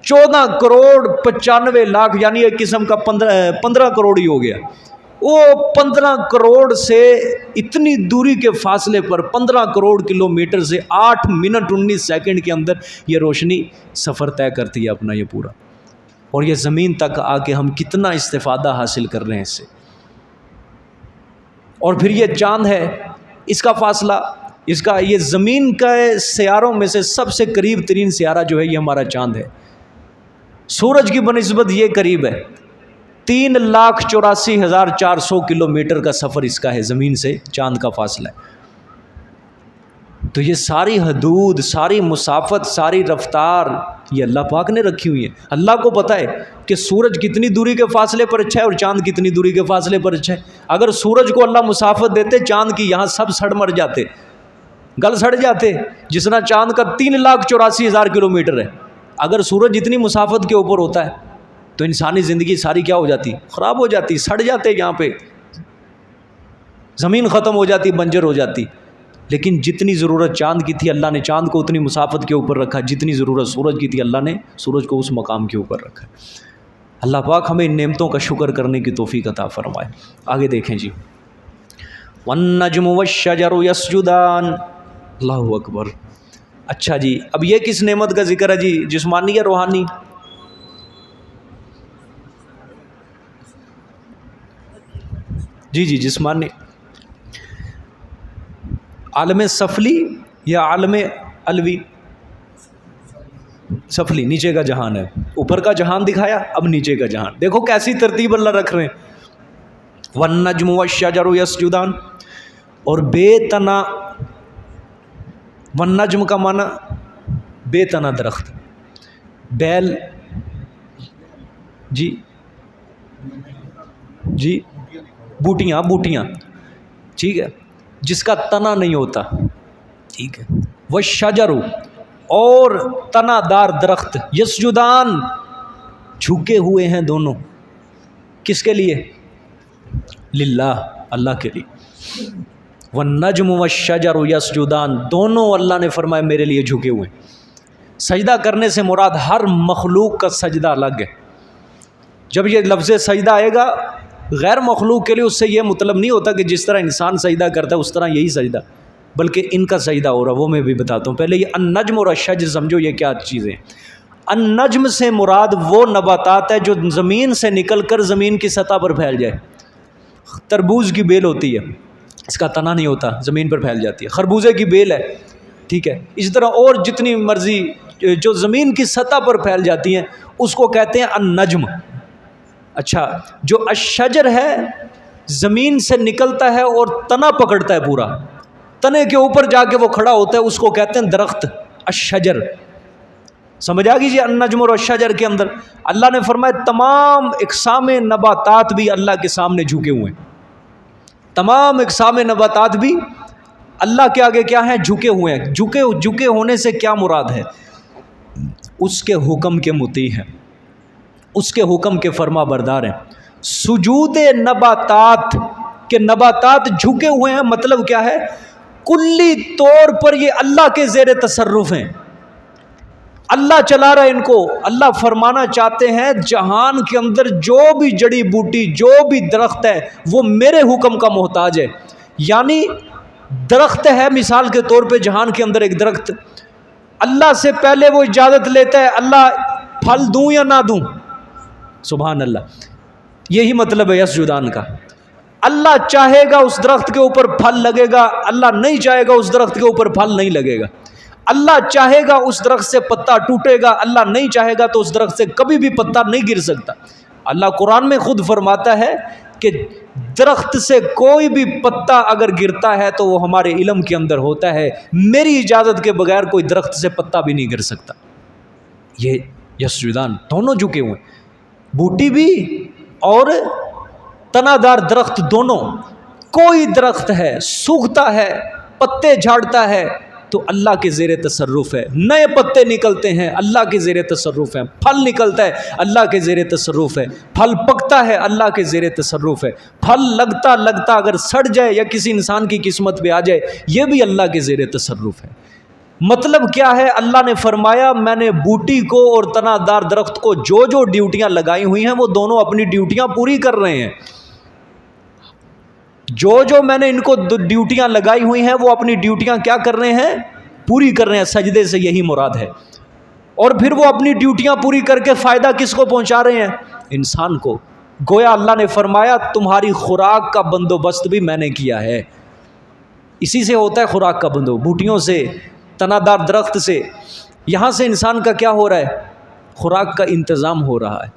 14,95,00,000 یعنی ایک قسم کا 15 کروڑ ہی ہو گیا. وہ 15 کروڑ سے اتنی دوری کے فاصلے پر 15 کروڑ کلومیٹر سے 8 منٹ 19 سیکنڈ کے اندر یہ روشنی سفر طے کرتی ہے اپنا یہ پورا. اور یہ زمین تک آ کے ہم کتنا استفادہ حاصل کر رہے ہیں اس سے. اور پھر یہ چاند ہے، اس کا فاصلہ، اس کا یہ زمین کا سیاروں میں سے سب سے قریب ترین سیارہ جو ہے یہ ہمارا چاند ہے. سورج کی بنسبت یہ قریب ہے. 3,84,400 کلومیٹر کا سفر اس کا ہے، زمین سے چاند کا فاصلہ ہے. تو یہ ساری حدود، ساری مسافت، ساری رفتار یہ اللہ پاک نے رکھی ہوئی ہے. اللہ کو پتہ ہے کہ سورج کتنی دوری کے فاصلے پر اچھا ہے اور چاند کتنی دوری کے فاصلے پر اچھا ہے. اگر سورج کو اللہ مسافت دیتے، چاند کی یہاں سب سڑ مر جاتے، گل سڑ جاتے. جس طرح چاند کا 3,84,000 کلومیٹر ہے، اگر سورج اتنی مسافت کے اوپر ہوتا ہے تو انسانی زندگی ساری کیا ہو جاتی؟ خراب ہو جاتی، سڑ جاتے. یہاں پہ زمین ختم ہو جاتی، بنجر ہو جاتی. لیکن جتنی ضرورت چاند کی تھی، اللہ نے چاند کو اتنی مسافت کے اوپر رکھا. جتنی ضرورت سورج کی تھی، اللہ نے سورج کو اس مقام کے اوپر رکھا. اللہ پاک ہمیں ان نعمتوں کا شکر کرنے کی توفیق عطا فرمائے. آگے دیکھیں جی. وَالنَّجْمُ وَالشَّجَرُ يَسْجُدَانِ. اللہ اکبر. اچھا جی، اب یہ کس نعمت کا ذکر ہے جی؟ جسمانی یا روحانی؟ جی جسمانی. عالم سفلی یا عالم علوی؟ سفلی نیچے کا جہان ہے، اوپر کا جہان دکھایا، اب نیچے کا جہان. دیکھو کیسی ترتیب اللہ رکھ رہے ہیں. وَالنَّجْمُ وَالشَّجَرُ يَسْجُدَانِ. اور بے تنا، والنجم کا معنی بے تنا درخت، بیل جی بوٹیاں ٹھیک ہے، جس کا تنا نہیں ہوتا. ٹھیک ہے. والشجر، اور تنا دار درخت. یسجدان، جھکے ہوئے ہیں دونوں. کس کے لیے؟ للہ، اللہ کے لیے. والنجم والشجر یسجدان، دونوں اللہ نے فرمایا میرے لیے جھکے ہوئے. سجدہ کرنے سے مراد ہر مخلوق کا سجدہ الگ ہے. جب یہ لفظ سجدہ آئے گا غیر مخلوق کے لیے، اس سے یہ مطلب نہیں ہوتا کہ جس طرح انسان سجدہ کرتا ہے اس طرح یہی سجدہ، بلکہ ان کا سجدہ ہو رہا، وہ میں بھی بتاتا ہوں. پہلے یہ النجم اور الشجر سمجھو یہ کیا چیزیں. النجم سے مراد وہ نباتات ہے جو زمین سے نکل کر زمین کی سطح پر پھیل جائے. تربوز کی بیل ہوتی ہے، اس کا تنا نہیں ہوتا، زمین پر پھیل جاتی ہے. خربوزے کی بیل ہے، ٹھیک ہے. اس طرح اور جتنی مرضی جو زمین کی سطح پر پھیل جاتی ہیں اس کو کہتے ہیں النجم. اچھا، جو الشجر ہے زمین سے نکلتا ہے اور تنا پکڑتا ہے، پورا تنے کے اوپر جا کے وہ کھڑا ہوتا ہے، اس کو کہتے ہیں درخت الشجر. سمجھ آ گئی النجم اور الشجر کے اندر اللہ نے فرمایا تمام اقسام نباتات بھی اللہ کے سامنے جھکے ہوئے ہیں. تمام اقسام نباتات بھی اللہ کے آگے کیا ہیں؟ جھکے ہوئے ہیں. جھکے ہونے سے کیا مراد ہے؟ اس کے حکم کے مطیع ہیں، اس کے حکم کے فرما بردار ہیں. سجود نباتات کہ نباتات جھکے ہوئے ہیں مطلب کیا ہے؟ کلی طور پر یہ اللہ کے زیر تصرف ہیں. اللہ چلا رہا ہے ان کو. اللہ فرمانا چاہتے ہیں جہان کے اندر جو بھی جڑی بوٹی، جو بھی درخت ہے وہ میرے حکم کا محتاج ہے. یعنی درخت ہے مثال کے طور پہ جہان کے اندر ایک درخت، اللہ سے پہلے وہ اجازت لیتا ہے اللہ پھل دوں یا نہ دوں. سبحان اللہ. یہی مطلب ہے یسجدان کا. اللہ چاہے گا اس درخت کے اوپر پھل لگے گا، اللہ نہیں چاہے گا اس درخت کے اوپر پھل نہیں لگے گا. اللہ چاہے گا اس درخت سے پتا ٹوٹے گا، اللہ نہیں چاہے گا تو اس درخت سے کبھی بھی پتا نہیں گر سکتا. اللہ قرآن میں خود فرماتا ہے کہ درخت سے کوئی بھی پتا اگر گرتا ہے تو وہ ہمارے علم کے اندر ہوتا ہے، میری اجازت کے بغیر کوئی درخت سے پتا بھی نہیں گر سکتا. یہ یسجدان دونوں جھکے ہوئے، بوٹی بھی اور تنادار درخت دونوں. کوئی درخت ہے سوکھتا ہے، پتے جھاڑتا ہے تو اللہ کے زیر تصرف ہے. نئے پتے نکلتے ہیں اللہ کے زیر تصرف ہے. پھل نکلتا ہے اللہ کے زیر تصرف ہے. پھل پکتا ہے اللہ کے زیر تصرف ہے. پھل لگتا اگر سڑ جائے یا کسی انسان کی قسمت پہ آ جائے یہ بھی اللہ کے زیر تصرف ہے. مطلب کیا ہے؟ اللہ نے فرمایا میں نے بوٹی کو اور تنادار درخت کو جو ڈیوٹیاں لگائی ہوئی ہیں وہ دونوں اپنی ڈیوٹیاں پوری کر رہے ہیں. جو میں نے ان کو ڈیوٹیاں لگائی ہوئی ہیں وہ اپنی ڈیوٹیاں کیا کر رہے ہیں؟ پوری کر رہے ہیں. سجدے سے یہی مراد ہے. اور پھر وہ اپنی ڈیوٹیاں پوری کر کے فائدہ کس کو پہنچا رہے ہیں؟ انسان کو. گویا اللہ نے فرمایا تمہاری خوراک کا بندوبست بھی میں نے کیا ہے. اسی سے ہوتا ہے خوراک کا بندوبست، بوٹیوں سے، تنادار درخت سے. یہاں سے انسان کا کیا ہو رہا ہے؟ خوراک کا انتظام ہو رہا ہے.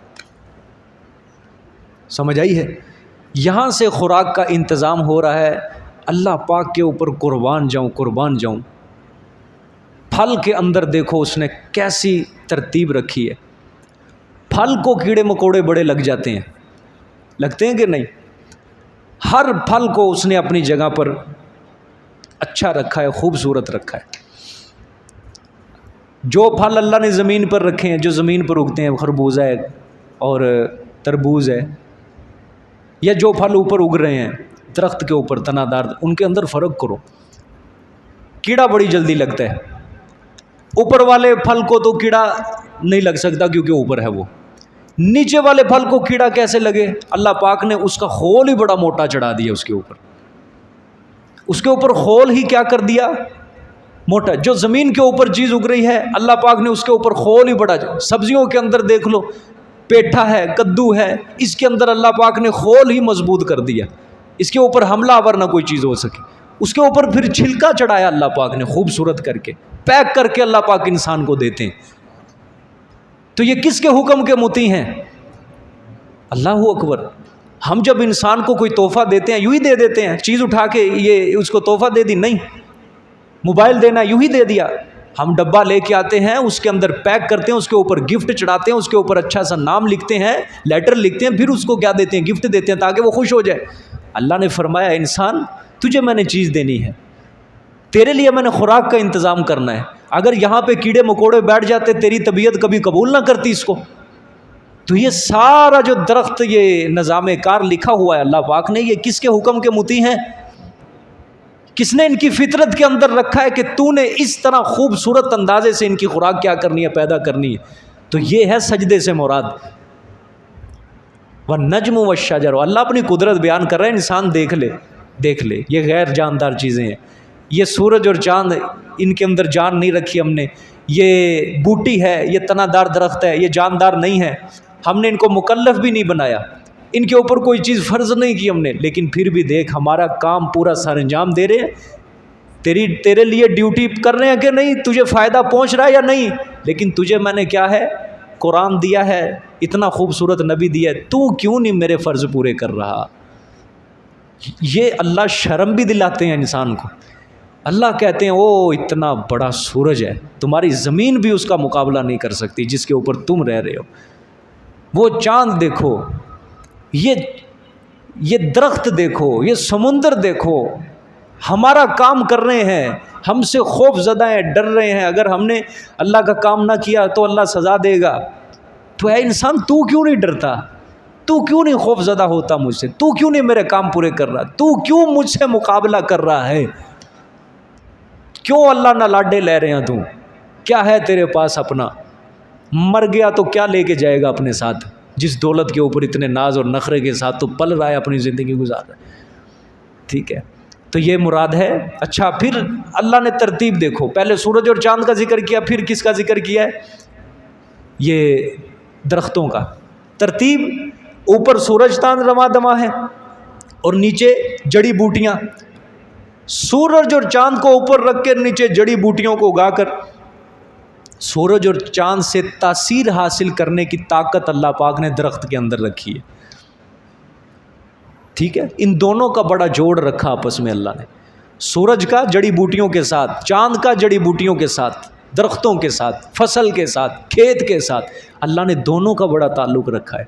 سمجھ آئی ہے؟ یہاں سے خوراک کا انتظام ہو رہا ہے. اللہ پاک کے اوپر قربان جاؤں. پھل کے اندر دیکھو اس نے کیسی ترتیب رکھی ہے. پھل کو کیڑے مکوڑے بڑے لگ جاتے ہیں، لگتے ہیں کہ نہیں؟ ہر پھل کو اس نے اپنی جگہ پر اچھا رکھا ہے، خوبصورت رکھا ہے. جو پھل اللہ نے زمین پر رکھے ہیں، جو زمین پر اگتے ہیں، خربوزہ ہے اور تربوز ہے، یا جو پھل اوپر اگ رہے ہیں درخت کے اوپر تنادار، ان کے اندر فرق کرو. کیڑا بڑی جلدی لگتا ہے. اوپر والے پھل کو تو کیڑا نہیں لگ سکتا کیونکہ اوپر ہے وہ. نیچے والے پھل کو کیڑا کیسے لگے؟ اللہ پاک نے اس کا خول ہی بڑا موٹا چڑھا دیا اس کے اوپر خول ہی کیا کر دیا؟ موٹا. جو زمین کے اوپر چیز اگ رہی ہے اللہ پاک نے اس کے اوپر خول ہی بڑا. سبزیوں کے اندر دیکھ لو، پیٹھا ہے، کدو ہے، اس کے اندر اللہ پاک نے خول ہی مضبوط کر دیا، اس کے اوپر حملہ آور نہ کوئی چیز ہو سکے. اس کے اوپر پھر چھلکا چڑھایا اللہ پاک نے خوبصورت کر کے، پیک کر کے اللہ پاک انسان کو دیتے ہیں. تو یہ کس کے حکم کے مطیع ہیں؟ اللہ اکبر. ہم جب انسان کو کوئی تحفہ دیتے ہیں یوں ہی دے دیتے ہیں، چیز اٹھا کے یہ اس کو تحفہ دے دی؟ نہیں. موبائل دینا یوں ہی دے دیا؟ ہم ڈبہ لے کے آتے ہیں، اس کے اندر پیک کرتے ہیں، اس کے اوپر گفٹ چڑھاتے ہیں، اس کے اوپر اچھا سا نام لکھتے ہیں، لیٹر لکھتے ہیں، پھر اس کو کیا دیتے ہیں؟ گفٹ دیتے ہیں تاکہ وہ خوش ہو جائے. اللہ نے فرمایا انسان تجھے میں نے چیز دینی ہے، تیرے لیے میں نے خوراک کا انتظام کرنا ہے. اگر یہاں پہ کیڑے مکوڑے بیٹھ جاتے تیری طبیعت کبھی قبول نہ کرتی اس کو. تو یہ سارا جو درخت یہ نظام کار لکھا ہوا ہے اللہ پاک نے، یہ کس کے حکم کے مطیع ہیں؟ کس نے ان کی فطرت کے اندر رکھا ہے کہ تو نے اس طرح خوبصورت اندازے سے ان کی خوراک کیا کرنی ہے؟ پیدا کرنی ہے. تو یہ ہے سجدے سے مراد. وَالنَّجْمُ وَالشَّجَرُ. اللہ اپنی قدرت بیان کر رہا ہے، انسان دیکھ لے یہ غیر جاندار چیزیں ہیں. یہ سورج اور چاند، ان کے اندر جان نہیں رکھی ہم نے. یہ بوٹی ہے، یہ تنادار درخت ہے، یہ جاندار نہیں ہے. ہم نے ان کو مکلف بھی نہیں بنایا، ان کے اوپر کوئی چیز فرض نہیں کی ہم نے، لیکن پھر بھی دیکھ ہمارا کام پورا سر انجام دے رہے ہیں. تیرے لیے ڈیوٹی کر رہے ہیں کہ نہیں؟ تجھے فائدہ پہنچ رہا ہے یا نہیں؟ لیکن تجھے میں نے کیا ہے؟ قرآن دیا ہے، اتنا خوبصورت نبی دیا ہے، تو کیوں نہیں میرے فرض پورے کر رہا؟ یہ اللہ شرم بھی دلاتے ہیں انسان کو. اللہ کہتے ہیں وہ اتنا بڑا سورج ہے، تمہاری زمین بھی اس کا مقابلہ نہیں کر سکتی جس کے اوپر تم رہ رہے ہو۔ وہ چاند دیکھو، یہ درخت دیکھو، یہ سمندر دیکھو، ہمارا کام کر رہے ہیں، ہم سے خوف زدہ ہیں، ڈر رہے ہیں، اگر ہم نے اللہ کا کام نہ کیا تو اللہ سزا دے گا۔ تو اے انسان، تو کیوں نہیں ڈرتا؟ تو کیوں نہیں خوف زدہ ہوتا مجھ سے؟ تو کیوں نہیں میرے کام پورے کر رہا؟ تو کیوں مجھ سے مقابلہ کر رہا ہے؟ کیوں اللہ نہ لاڈے لے رہے ہیں؟ تو کیا ہے تیرے پاس اپنا؟ مر گیا تو کیا لے کے جائے گا اپنے ساتھ؟ جس دولت کے اوپر اتنے ناز اور نخرے کے ساتھ تو پل رہا ہے، اپنی زندگی گزار رہا ہے۔ ٹھیک ہے، تو یہ مراد ہے۔ اچھا، پھر اللہ نے ترتیب دیکھو، پہلے سورج اور چاند کا ذکر کیا، پھر کس کا ذکر کیا ہے؟ یہ درختوں کا۔ ترتیب: اوپر سورج چاند رواں دواں ہے اور نیچے جڑی بوٹیاں۔ سورج اور چاند کو اوپر رکھ کے نیچے جڑی بوٹیوں کو اگا کر سورج اور چاند سے تاثیر حاصل کرنے کی طاقت اللہ پاک نے درخت کے اندر رکھی ہے۔ ٹھیک ہے، ان دونوں کا بڑا جوڑ رکھا آپس میں اللہ نے، سورج کا جڑی بوٹیوں کے ساتھ، چاند کا جڑی بوٹیوں کے ساتھ، درختوں کے ساتھ، فصل کے ساتھ، کھیت کے ساتھ۔ اللہ نے دونوں کا بڑا تعلق رکھا ہے۔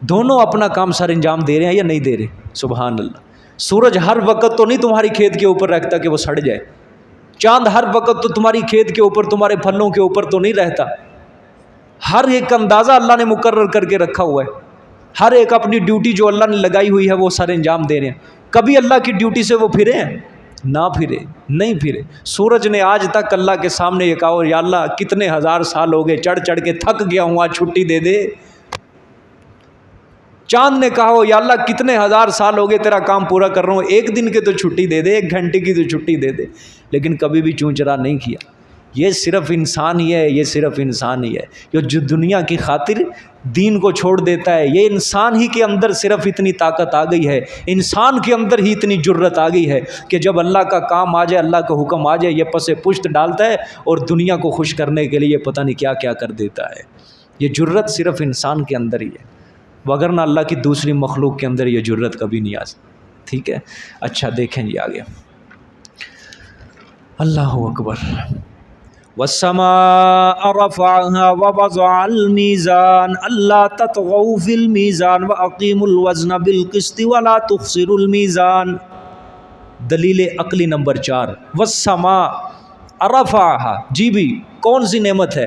دونوں اپنا کام سر انجام دے رہے ہیں یا نہیں دے رہے؟ سبحان اللہ۔ سورج ہر وقت تو نہیں تمہاری کھیت کے اوپر رکھتا کہ وہ سڑ جائے، چاند ہر وقت تو تمہاری کھیت کے اوپر، تمہارے پھلوں کے اوپر تو نہیں رہتا۔ ہر ایک اندازہ اللہ نے مقرر کر کے رکھا ہوا ہے، ہر ایک اپنی ڈیوٹی جو اللہ نے لگائی ہوئی ہے وہ سر انجام دے رہے ہیں۔ کبھی اللہ کی ڈیوٹی سے وہ پھرے ہیں؟ نہ پھرے، نہیں پھرے۔ سورج نے آج تک اللہ کے سامنے یہ کہا، یا اللہ کتنے ہزار سال ہو گئے، چڑھ چڑھ کے تھک گیا ہوں، آج چھٹی دے دے۔ چاند نے کہا، یا اللہ کتنے ہزار سال ہو گئے تیرا کام پورا کر رہا ہوں، ایک دن کے تو چھٹی دے دے، ایک گھنٹے کی تو چھٹی دے دے۔ لیکن کبھی بھی چونچرا نہیں کیا۔ یہ صرف انسان ہی ہے، یہ صرف انسان ہی ہے جو دنیا کی خاطر دین کو چھوڑ دیتا ہے۔ یہ انسان ہی کے اندر صرف اتنی طاقت آ گئی ہے، انسان کے اندر ہی اتنی جرت آ گئی ہے کہ جب اللہ کا کام آ جائے، اللہ کا حکم آ جائے، یہ پس پشت ڈالتا ہے اور دنیا کو خوش کرنے کے لیے پتہ نہیں کیا کیا کر دیتا ہے۔ یہ جرت صرف انسان کے اندر ہی ہے، وگرنہ اللہ کی دوسری مخلوق کے اندر یہ جرت کبھی نہیں آ سکتی۔ ٹھیک ہے، اچھا دیکھیں جی آگے، اللہ اکبر۔ وَالسَّمَاءَ رَفَعَهَا وَوَضَعَ الْمِيزَانَ أَلَّا تَطْغَوْا فِي الْمِيزَانِ وَأَقِيمُوا الْوَزْنَ بِالْقِسْطِ وَلَا تُخْسِرُوا الْمِيزَانَ۔ دلیل عقلی نمبر 4، وَالسَّمَاءَ رَفَعَهَا۔ جی بھی کون سی نعمت ہے؟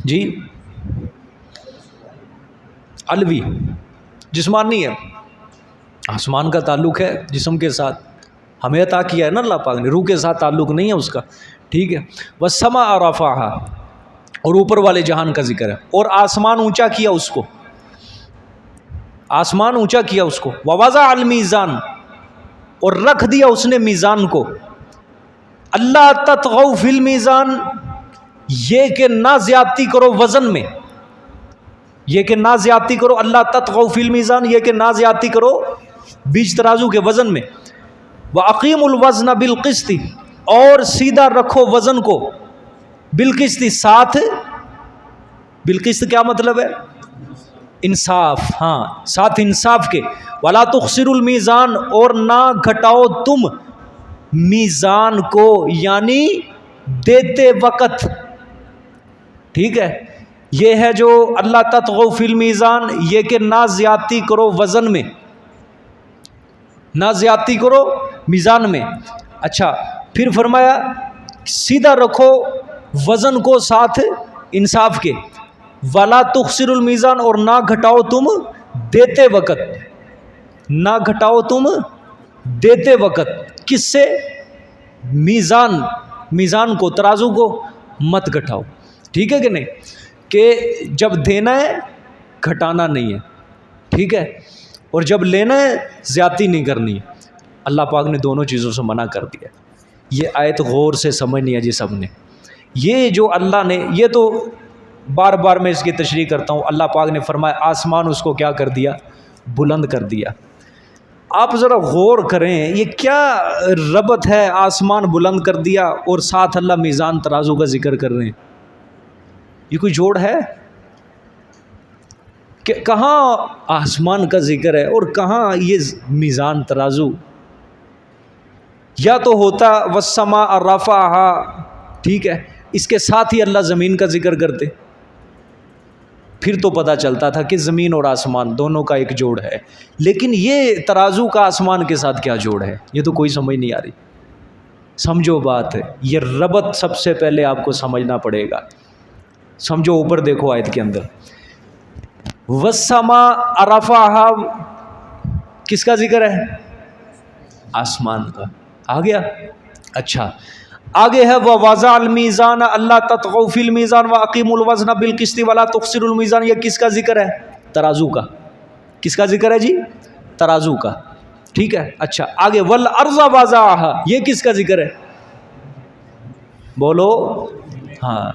جی علوی، جسمانی ہے، آسمان کا تعلق ہے جسم کے ساتھ، ہمیں عطا کیا ہے نا اللہ پاک نے، روح کے ساتھ تعلق نہیں ہے اس کا۔ ٹھیک ہے، وَالسَّمَاءَ رَفَعَهَا، اور اوپر والے جہان کا ذکر ہے، اور آسمان اونچا کیا اس کو، آسمان اونچا کیا اس کو۔ وَوَضَعَ الْمِيزَانَ، اور رکھ دیا اس نے میزان کو۔ اللہ تطغوا فی المیزان، یہ کہ نہ زیادتی کرو وزن میں، یہ کہ نہ زیادتی کرو، اللہ تطغوا فی المیزان، یہ کہ نہ زیادتی کرو بیچ ترازو کے وزن میں۔ وَأَقِيمُوا الْوَزْنَ بِالْقِسْطِ، اور سیدھا رکھو وزن کو، بالقسط، ساتھ، بالقسط کیا مطلب ہے؟ انصاف، ہاں ساتھ انصاف کے۔ وَلَا تُخْسِرُوا الْمِيزَانَ، اور نہ گھٹاؤ تم میزان کو، یعنی دیتے وقت۔ ٹھیک ہے، یہ ہے جو اللہ تطغوا فی المیزان، یہ کہ نہ زیادتی کرو وزن میں، نہ زیادتی کرو میزان میں۔ اچھا، پھر فرمایا سیدھا رکھو وزن کو ساتھ انصاف کے۔ وَلَا تُخْسِرُوا الْمِيزَانَ، اور نہ گھٹاؤ تم دیتے وقت، نہ گھٹاؤ تم دیتے وقت۔ کس سے؟ میزان، میزان کو، ترازو کو مت گھٹاؤ۔ ٹھیک ہے کہ نہیں؟ کہ جب دینا ہے گھٹانا نہیں ہے، ٹھیک ہے، اور جب لینا ہے زیادتی نہیں کرنی ہے۔ اللہ پاک نے دونوں چیزوں سے منع کر دیا۔ یہ آیت غور سے سمجھنی ہے جی سب نے۔ یہ جو اللہ نے، یہ تو بار بار میں اس کی تشریح کرتا ہوں، اللہ پاک نے فرمایا آسمان اس کو کیا کر دیا؟ بلند کر دیا۔ آپ ذرا غور کریں، یہ کیا ربط ہے؟ آسمان بلند کر دیا اور ساتھ اللہ میزان ترازو کا ذکر کر رہے ہیں، یہ کوئی جوڑ ہے؟ کہ کہاں آسمان کا ذکر ہے اور کہاں یہ میزان ترازو. یا تو ہوتا والسماء رفعها، ٹھیک ہے، اس کے ساتھ ہی اللہ زمین کا ذکر کرتے، پھر تو پتہ چلتا تھا کہ زمین اور آسمان دونوں کا ایک جوڑ ہے. لیکن یہ ترازو کا آسمان کے ساتھ کیا جوڑ ہے، یہ تو کوئی سمجھ نہیں آ رہی. سمجھو بات ہے، یہ ربط سب سے پہلے آپ کو سمجھنا پڑے گا. سمجھو، اوپر دیکھو آیت کے اندر، والسماء رفعها کس کا ذکر ہے؟ آسمان کا. آ گیا؟ اچھا، آگے ہے وَوَضَعَ الْمِيزَانَ أَلَّا تَطْغَوْا فِي الْمِيزَانِ وَأَقِيمُوا الْوَزْنَ بِالْقِسْطِ وَلَا تُخْسِرُوا الْمِيزَانَ. یہ کس کا ذکر ہے؟ ترازو کا. کس کا ذکر ہے جی؟ ترازو کا. ٹھیک ہے. اچھا، آگے وَالْأَرْضَ وَضَعَهَا، یہ کس کا ذکر ہے؟ بولو. ہاں،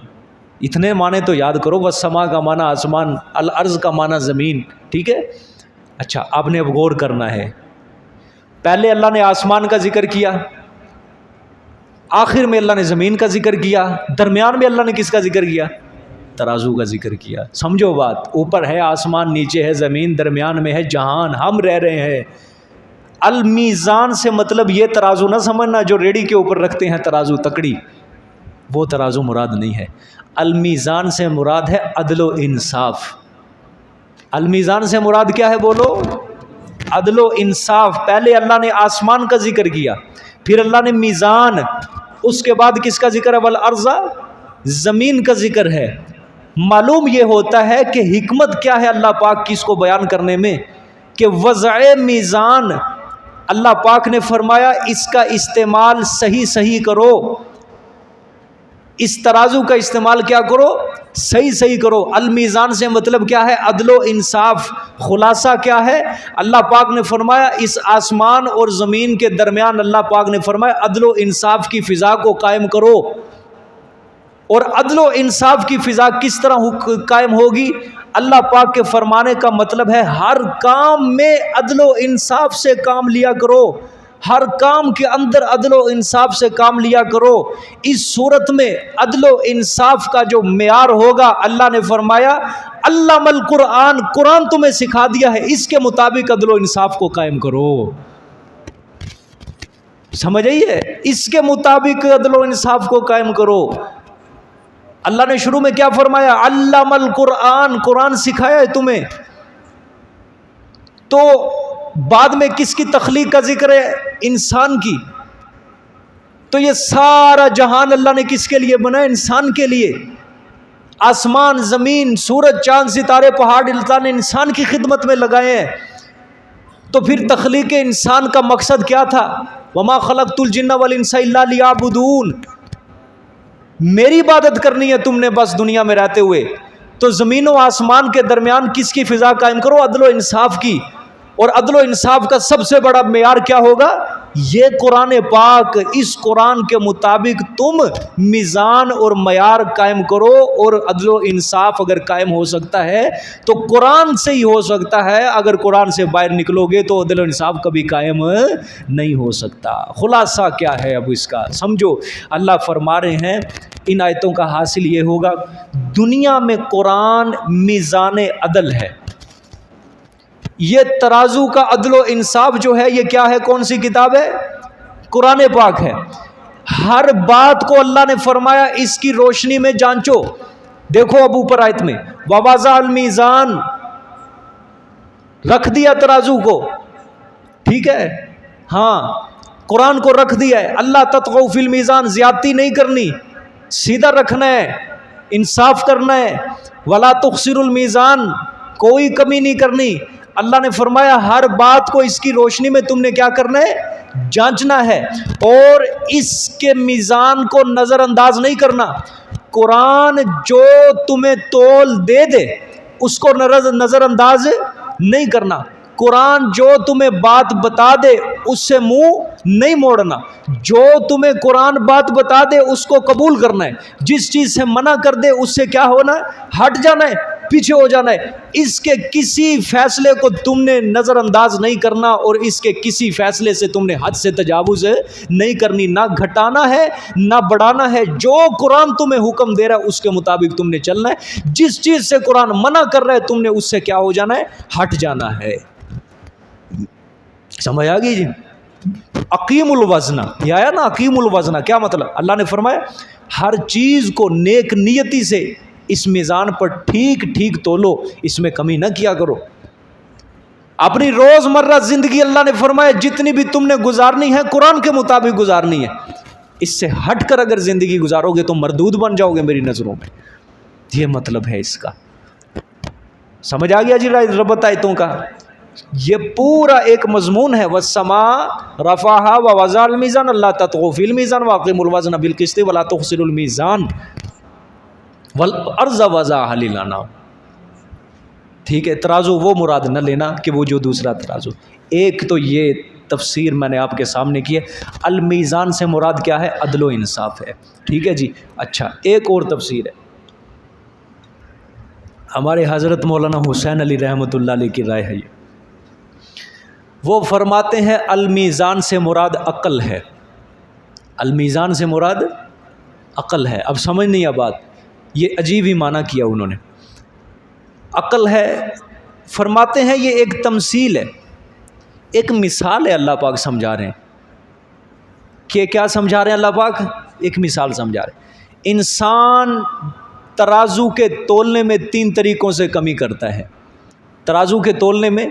اتنے معنی تو یاد کرو. والسماء کا معنی آسمان، الارض کا معنی زمین. ٹھیک ہے. اچھا، آپ نے اب غور کرنا ہے. پہلے اللہ نے آسمان کا ذکر کیا، آخر میں اللہ نے زمین کا ذکر کیا، درمیان میں اللہ نے کس کا ذکر کیا؟ ترازو کا ذکر کیا. سمجھو بات، اوپر ہے آسمان، نیچے ہے زمین، درمیان میں ہے جہان، ہم رہ رہے ہیں. المیزان سے مطلب یہ ترازو نہ سمجھنا جو ریڑھی کے اوپر رکھتے ہیں، ترازو تکڑی، وہ ترازو مراد نہیں ہے. المیزان سے مراد ہے عدل و انصاف. المیزان سے مراد کیا ہے بولو؟ عدل و انصاف. پہلے اللہ نے آسمان کا ذکر کیا، پھر اللہ نے میزان، اس کے بعد کس کا ذکر ہے؟ والارض، زمین کا ذکر ہے. معلوم یہ ہوتا ہے کہ حکمت کیا ہے اللہ پاک کی اس کو بیان کرنے میں، کہ وضع میزان، اللہ پاک نے فرمایا اس کا استعمال صحیح کرو، اس ترازو کا استعمال کیا کرو؟ صحیح کرو. المیزان سے مطلب کیا ہے؟ عدل و انصاف. خلاصہ کیا ہے؟ اللہ پاک نے فرمایا اس آسمان اور زمین کے درمیان اللہ پاک نے فرمایا عدل و انصاف کی فضا کو قائم کرو. اور عدل و انصاف کی فضا کس طرح قائم ہوگی؟ اللہ پاک کے فرمانے کا مطلب ہے ہر کام میں عدل و انصاف سے کام لیا کرو، ہر کام کے اندر عدل و انصاف سے کام لیا کرو. اس صورت میں عدل و انصاف کا جو معیار ہوگا، اللہ نے فرمایا علم القرآن، قرآن تمہیں سکھا دیا ہے، اس کے مطابق عدل و انصاف کو قائم کرو. سمجھ آئیے؟ اس کے مطابق عدل و انصاف کو قائم کرو. اللہ نے شروع میں کیا فرمایا؟ علم القرآن، قرآن سکھایا ہے تمہیں. تو بعد میں کس کی تخلیق کا ذکر ہے؟ انسان کی. تو یہ سارا جہان اللہ نے کس کے لیے بنایا؟ انسان کے لیے. آسمان، زمین، سورج، چاند، ستارے، پہاڑ اللہ نے انسان کی خدمت میں لگائے ہیں. تو پھر تخلیق انسان کا مقصد کیا تھا؟ وما خلقت الجن والانس الا لیعبدون، میری عبادت کرنی ہے تم نے بس دنیا میں رہتے ہوئے. تو زمین و آسمان کے درمیان کس کی فضا قائم کرو؟ عدل و انصاف کی. اور عدل و انصاف کا سب سے بڑا معیار کیا ہوگا؟ یہ قرآن پاک. اس قرآن کے مطابق تم میزان اور معیار قائم کرو. اور عدل و انصاف اگر قائم ہو سکتا ہے تو قرآن سے ہی ہو سکتا ہے. اگر قرآن سے باہر نکلو گے تو عدل و انصاف کبھی قائم نہیں ہو سکتا. خلاصہ کیا ہے اب اس کا سمجھو. اللہ فرما رہے ہیں ان آیتوں کا حاصل یہ ہوگا، دنیا میں قرآن میزان عدل ہے. یہ ترازو کا عدل و انصاف جو ہے یہ کیا ہے؟ کون سی کتاب ہے؟ قرآن پاک ہے. ہر بات کو اللہ نے فرمایا اس کی روشنی میں جانچو. دیکھو اب اوپر آیت میں وَوَضَعَ الْمِيزَانَ، رکھ دیا ترازو کو. ٹھیک ہے، ہاں قرآن کو رکھ دیا ہے. اللہ تطغوا فی المیزان، زیادتی نہیں کرنی، سیدھا رکھنا ہے، انصاف کرنا ہے. وَلَا تُخْسِرُوا الْمِيزَانَ، کوئی کمی نہیں کرنی. اللہ نے فرمایا ہر بات کو اس کی روشنی میں تم نے کیا کرنا ہے؟ جانچنا ہے. اور اس کے میزان کو نظر انداز نہیں کرنا. قرآن جو تمہیں تول دے اس کو نظر انداز نہیں کرنا. قرآن جو تمہیں بات بتا دے اس سے منہ نہیں موڑنا. جو تمہیں قرآن بات بتا دے اس کو قبول کرنا ہے. جس چیز سے منع کر دے اس سے کیا ہونا ہے؟ ہٹ جانا ہے. پیچھے ہو جانا ہے. اس کے کسی فیصلے کو تم نے نظر انداز نہیں کرنا اور اس کے کسی فیصلے سے تم نے حد سے تجاوز نہیں کرنی. نہ گھٹانا ہے نہ بڑھانا ہے. جو قرآن تمہیں حکم دے رہا ہے اس کے مطابق تم نے چلنا ہے. جس چیز سے قرآن منع کر رہا ہے تم نے اس سے کیا ہو جانا ہے؟ ہٹ جانا ہے. سمجھ آ گئی جی؟ اقیم الوزن یہ آیا نا، اقیم الوزن کیا مطلب؟ اللہ نے فرمایا ہر چیز کو نیک نیتی سے اس میزان پر ٹھیک ٹھیک تولو، اس میں کمی نہ کیا کرو. اپنی روز مرہ زندگی اللہ نے فرمایا جتنی بھی تم نے گزارنی ہے قرآن کے مطابق گزارنی ہے. اس سے ہٹ کر اگر زندگی گزارو گے تو مردود بن جاؤ گے میری نظروں میں. یہ مطلب ہے اس کا. سمجھ آ گیا جی ربط آیتوں کا؟ یہ پورا ایک مضمون ہے. والسماء رفعها ووضع الميزان الا تطغوا في الميزان واقيموا الوزن بالقسط ولا تخسروا الميزان والارض وضعها للانام. ٹھیک ہے، ترازو وہ مراد نہ لینا کہ وہ جو دوسرا ترازو. ایک تو یہ تفسیر میں نے آپ کے سامنے کی ہے. المیزان سے مراد کیا ہے؟ عدل و انصاف ہے. ٹھیک ہے جی. اچھا ایک اور تفسیر ہے، ہمارے حضرت مولانا حسین علی رحمۃ اللہ علیہ کی رائے ہے یہ. وہ فرماتے ہیں المیزان سے مراد عقل ہے. المیزان سے مراد عقل ہے. اب سمجھ نہیں آ بات، یہ عجیب ہی معنی کیا انہوں نے. عقل ہے فرماتے ہیں یہ ایک تمثیل ہے، ایک مثال ہے. اللہ پاک سمجھا رہے ہیں کہ کیا سمجھا رہے ہیں اللہ پاک؟ ایک مثال سمجھا رہے ہیں. انسان ترازو کے تولنے میں 3 طریقوں سے کمی کرتا ہے. ترازو کے تولنے میں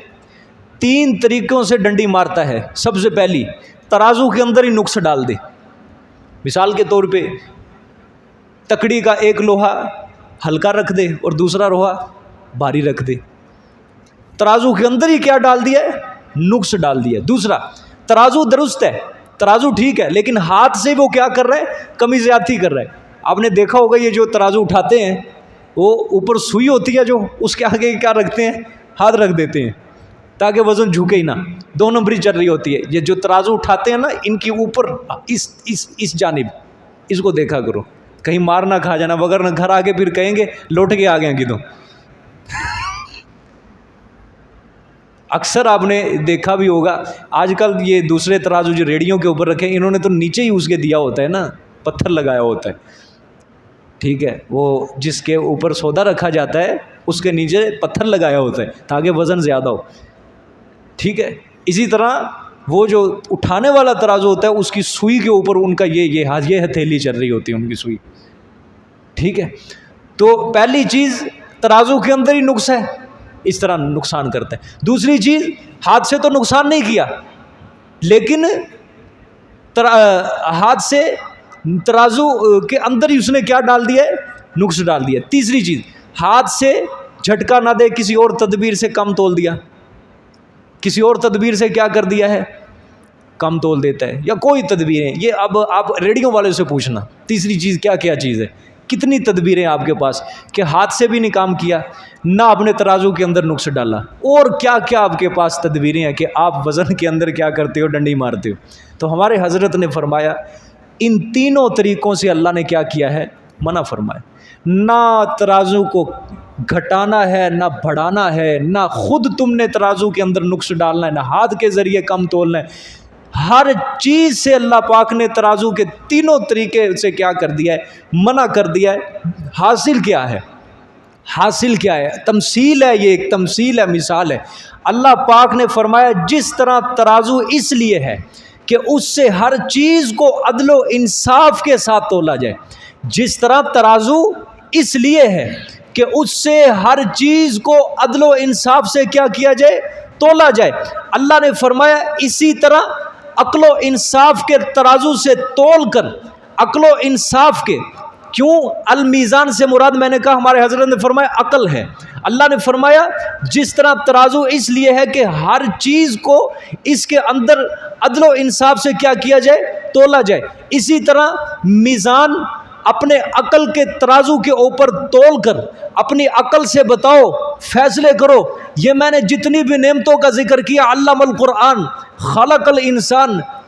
3 طریقوں سے ڈنڈی مارتا ہے. سب سے پہلی، ترازو کے اندر ہی نقص ڈال دے. مثال کے طور پہ تکڑی کا ایک لوہا ہلکا رکھ دے اور دوسرا لوہا بھاری رکھ دے. ترازو کے اندر ہی کیا ڈال دیا ہے؟ نقص ڈال دیا. دوسرا، ترازو درست ہے، ترازو ٹھیک ہے، لیکن ہاتھ سے وہ کیا کر رہا ہے؟ کمی زیادتی کر رہا ہے. آپ نے دیکھا ہوگا یہ جو ترازو اٹھاتے ہیں وہ اوپر سوئی ہوتی ہے جو اس کے آگے کیا رکھتے ہیں؟ ہاتھ رکھ دیتے ہیں تاکہ وزن جھکے ہی نہ. 2 نمبری چل رہی ہوتی ہے. یہ جو ترازو اٹھاتے ہیں نا ان کے اوپر اس جانب اس کو دیکھا کرو کہیں مار نہ کھا جانا، وغیرہ گھر آگے پھر کہیں گے لوٹ کے آ گئے کدھر. اکثر آپ نے دیکھا بھی ہوگا آج کل یہ دوسرے ترازو جو ریڑیوں کے اوپر رکھے انہوں نے تو نیچے ہی اس کے دیا ہوتا ہے نا، پتھر لگایا ہوتا ہے. ٹھیک ہے، وہ جس کے اوپر سودا رکھا جاتا ہے اس کے نیچے پتھر لگایا ہوتا ہے تاکہ وزن زیادہ ہو. ٹھیک ہے، اسی طرح وہ جو اٹھانے والا ترازو ہوتا ہے اس کی سوئی کے اوپر ان کا یہ ہتھیلی چل رہی ہوتی ہے ان کی سوئی. ٹھیک ہے، تو پہلی چیز ترازو کے اندر ہی نقص ہے، اس طرح نقصان کرتا ہے. دوسری چیز، ہاتھ سے تو نقصان نہیں کیا لیکن ہاتھ سے ترازو کے اندر ہی اس نے کیا ڈال دیا ہے؟ نقص ڈال دیا. تیسری چیز، ہاتھ سے جھٹکا نہ دے، کسی اور تدبیر سے کم تول دیا. کسی اور تدبیر سے کیا کر دیا ہے؟ کم تول دیتا ہے، یا کوئی تدبیریں. یہ اب آپ ریڈیو والے سے پوچھنا تیسری چیز کیا چیز ہے، کتنی تدبیریں آپ کے پاس کہ ہاتھ سے بھی نہیں کام کیا، نہ اپنے ترازو کے اندر نقص ڈالا، اور کیا کیا آپ کے پاس تدبیریں ہیں کہ آپ وزن کے اندر کیا کرتے ہو؟ ڈنڈی مارتے ہو. تو ہمارے حضرت نے فرمایا ان تینوں طریقوں سے اللہ نے کیا کیا ہے؟ منع فرمایا. نہ ترازو کو گھٹانا ہے نہ بڑھانا ہے، نہ خود تم نے ترازو کے اندر نقص ڈالنا ہے، نہ ہاتھ کے ذریعے کم تولنا ہے. ہر چیز سے اللہ پاک نے ترازو کے تینوں طریقے سے کیا کر دیا ہے؟ منع کر دیا ہے. حاصل کیا ہے؟ حاصل کیا ہے؟ تمثیل ہے، یہ ایک تمثیل ہے، مثال ہے. اللہ پاک نے فرمایا جس طرح ترازو اس لیے ہے کہ اس سے ہر چیز کو عدل و انصاف کے ساتھ تولا جائے. جس طرح ترازو اس لیے ہے کہ اس سے ہر چیز کو عدل و انصاف سے کیا کیا جائے؟ تولا جائے. اللہ نے فرمایا اسی طرح عقل و انصاف کے ترازو سے تول کر، عقل و انصاف کے. کیوں؟ المیزان سے مراد میں نے کہا ہمارے حضرت نے فرمایا عقل ہے. اللہ نے فرمایا جس طرح ترازو اس لیے ہے کہ ہر چیز کو اس کے اندر عدل و انصاف سے کیا کیا جائے؟ تولا جائے. اسی طرح میزان اپنے عقل کے ترازو کے اوپر تول کر اپنی عقل سے بتاؤ، فیصلے کرو. یہ میں نے جتنی بھی نعمتوں کا ذکر کیا، علم القرآن، خلق الانسان،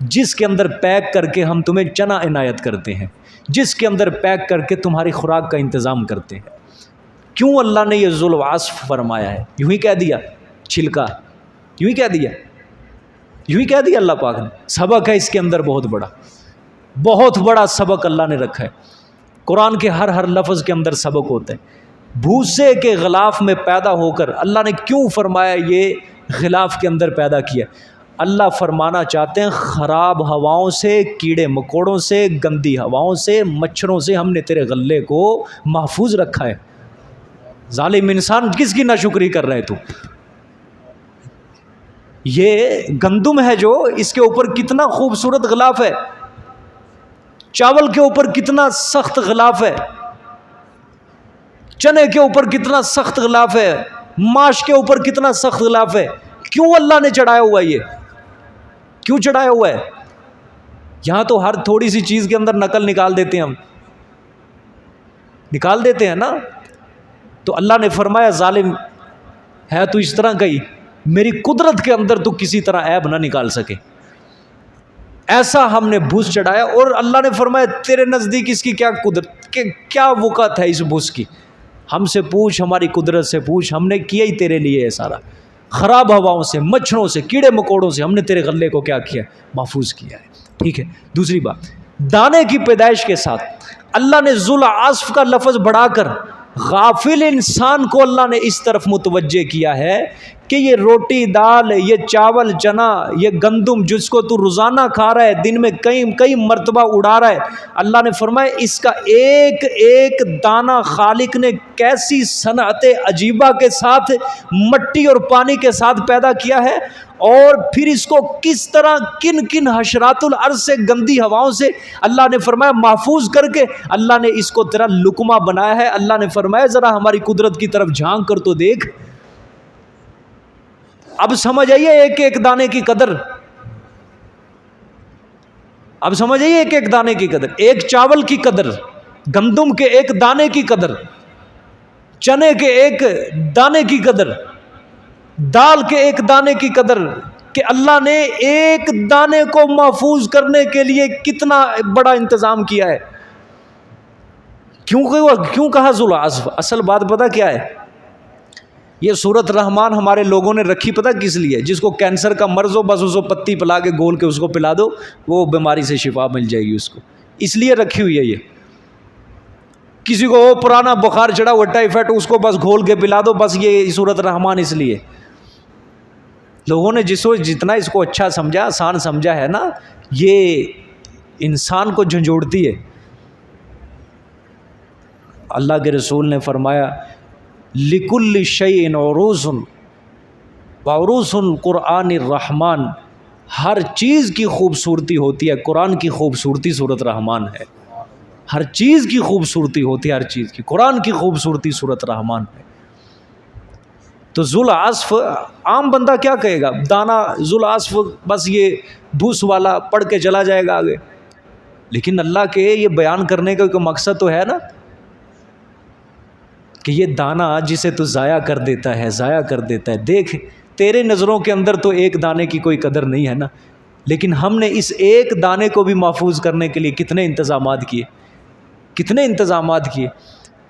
جس کے اندر پیک کر کے ہم تمہیں چنا عنایت کرتے ہیں، جس کے اندر پیک کر کے تمہاری خوراک کا انتظام کرتے ہیں۔ کیوں اللہ نے یہ ذو العصف فرمایا ہے؟ یوں ہی کہہ دیا چھلکا، یوں ہی کہہ دیا، یوں ہی کہہ دیا اللہ پاک نے؟ سبق ہے اس کے اندر بہت بڑا، بہت بڑا سبق اللہ نے رکھا ہے۔ قرآن کے ہر لفظ کے اندر سبق ہوتا ہے۔ بھوسے کے غلاف میں پیدا ہو کر اللہ نے کیوں فرمایا یہ غلاف کے اندر پیدا کیا؟ اللہ فرمانا چاہتے ہیں خراب ہواؤں سے، کیڑے مکوڑوں سے، گندی ہواؤں سے، مچھروں سے ہم نے تیرے غلے کو محفوظ رکھا ہے۔ ظالم انسان کس کی ناشکری کر رہے تو؟ یہ گندم ہے جو، اس کے اوپر کتنا خوبصورت غلاف ہے، چاول کے اوپر کتنا سخت غلاف ہے، چنے کے اوپر کتنا سخت غلاف ہے، ماش کے اوپر کتنا سخت غلاف ہے۔ کیوں اللہ نے چڑھایا ہوا ہے؟ یہ کیوں چڑھایا ہوا ہے؟ یہاں تو ہر تھوڑی سی چیز کے اندر نقل نکال دیتے ہیں، ہم نکال دیتے ہیں نا۔ تو اللہ نے فرمایا ظالم ہے تو اس طرح کہی، میری قدرت کے اندر تو کسی طرح عیب نہ نکال سکے، ایسا ہم نے بھوس چڑھایا۔ اور اللہ نے فرمایا تیرے نزدیک اس کی کیا قدرت، کیا وقت ہے اس بھوس کی؟ ہم سے پوچھ، ہماری قدرت سے پوچھ، ہم نے کیا ہی تیرے لیے ہے سارا۔ خراب ہواؤں سے، مچھروں سے، کیڑے مکوڑوں سے ہم نے تیرے غلے کو کیا کیا؟ محفوظ کیا ہے۔ ٹھیک ہے، دوسری بات، دانے کی پیدائش کے ساتھ اللہ نے ذو العصف کا لفظ بڑھا کر غافل انسان کو اللہ نے اس طرف متوجہ کیا ہے کہ یہ روٹی دال، یہ چاول چنا، یہ گندم جس کو تو روزانہ کھا رہا ہے، دن میں کئی مرتبہ اڑا رہا ہے، اللہ نے فرمایا اس کا ایک ایک دانہ خالق نے کیسی صنعت عجیبہ کے ساتھ مٹی اور پانی کے ساتھ پیدا کیا ہے، اور پھر اس کو کس طرح کن حشرات الارض سے، گندی ہواؤں سے اللہ نے فرمایا محفوظ کر کے اللہ نے اس کو تیرا لقمہ بنایا ہے۔ اللہ نے فرمایا ذرا ہماری قدرت کی طرف جھانک کر تو دیکھ، اب سمجھ آئیے ایک ایک دانے کی قدر، اب سمجھ آئیے ایک ایک دانے کی قدر، ایک چاول کی قدر، گندم کے ایک دانے کی قدر، چنے کے ایک دانے کی قدر، دال کے ایک دانے کی قدر، کہ اللہ نے ایک دانے کو محفوظ کرنے کے لیے کتنا بڑا انتظام کیا ہے۔ کیوں کہا ذو العصف؟ اصل بات پتہ کیا ہے؟ یہ سورۃ رحمان ہمارے لوگوں نے رکھی پتہ کس لیے؟ جس کو کینسر کا مرض ہو بس اس کو پتی پلا کے گول کے اس کو پلا دو، وہ بیماری سے شفا مل جائے گی اس کو، اس لیے رکھی ہوئی ہے یہ۔ کسی کو پرانا بخار چڑھا ہوا ٹائیفائڈ، اس کو بس گھول کے پلا دو، بس یہ سورۃ رحمان اس لیے۔ لوگوں نے جتنا اس کو اچھا سمجھا، آسان سمجھا ہے نا، یہ انسان کو جھنجھوڑتی ہے۔ اللہ کے رسول نے فرمایا لِكُلِّ شَيْءٍ عُرُوسٌ وَعُرُوسُ الْقُرْآنِ الرَّحْمَانِ، ہر چیز کی خوبصورتی ہوتی ہے، قرآن کی خوبصورتی سورۃ رحمان ہے۔ ہر چیز کی خوبصورتی ہوتی ہے، ہر چیز کی، قرآن کی خوبصورتی سورۃ رحمان ہے۔ تو ذو العصف عام بندہ کیا کہے گا؟ دانا ذو العصف بس یہ بھوس والا پڑھ کے چلا جائے گا آگے، لیکن اللہ کے یہ بیان کرنے کا کوئی مقصد تو ہے نا، کہ یہ دانہ جسے تو ضائع کر دیتا ہے، دیکھ تیرے نظروں کے اندر تو ایک دانے کی کوئی قدر نہیں ہے نا، لیکن ہم نے اس ایک دانے کو بھی محفوظ کرنے کے لیے کتنے انتظامات کیے۔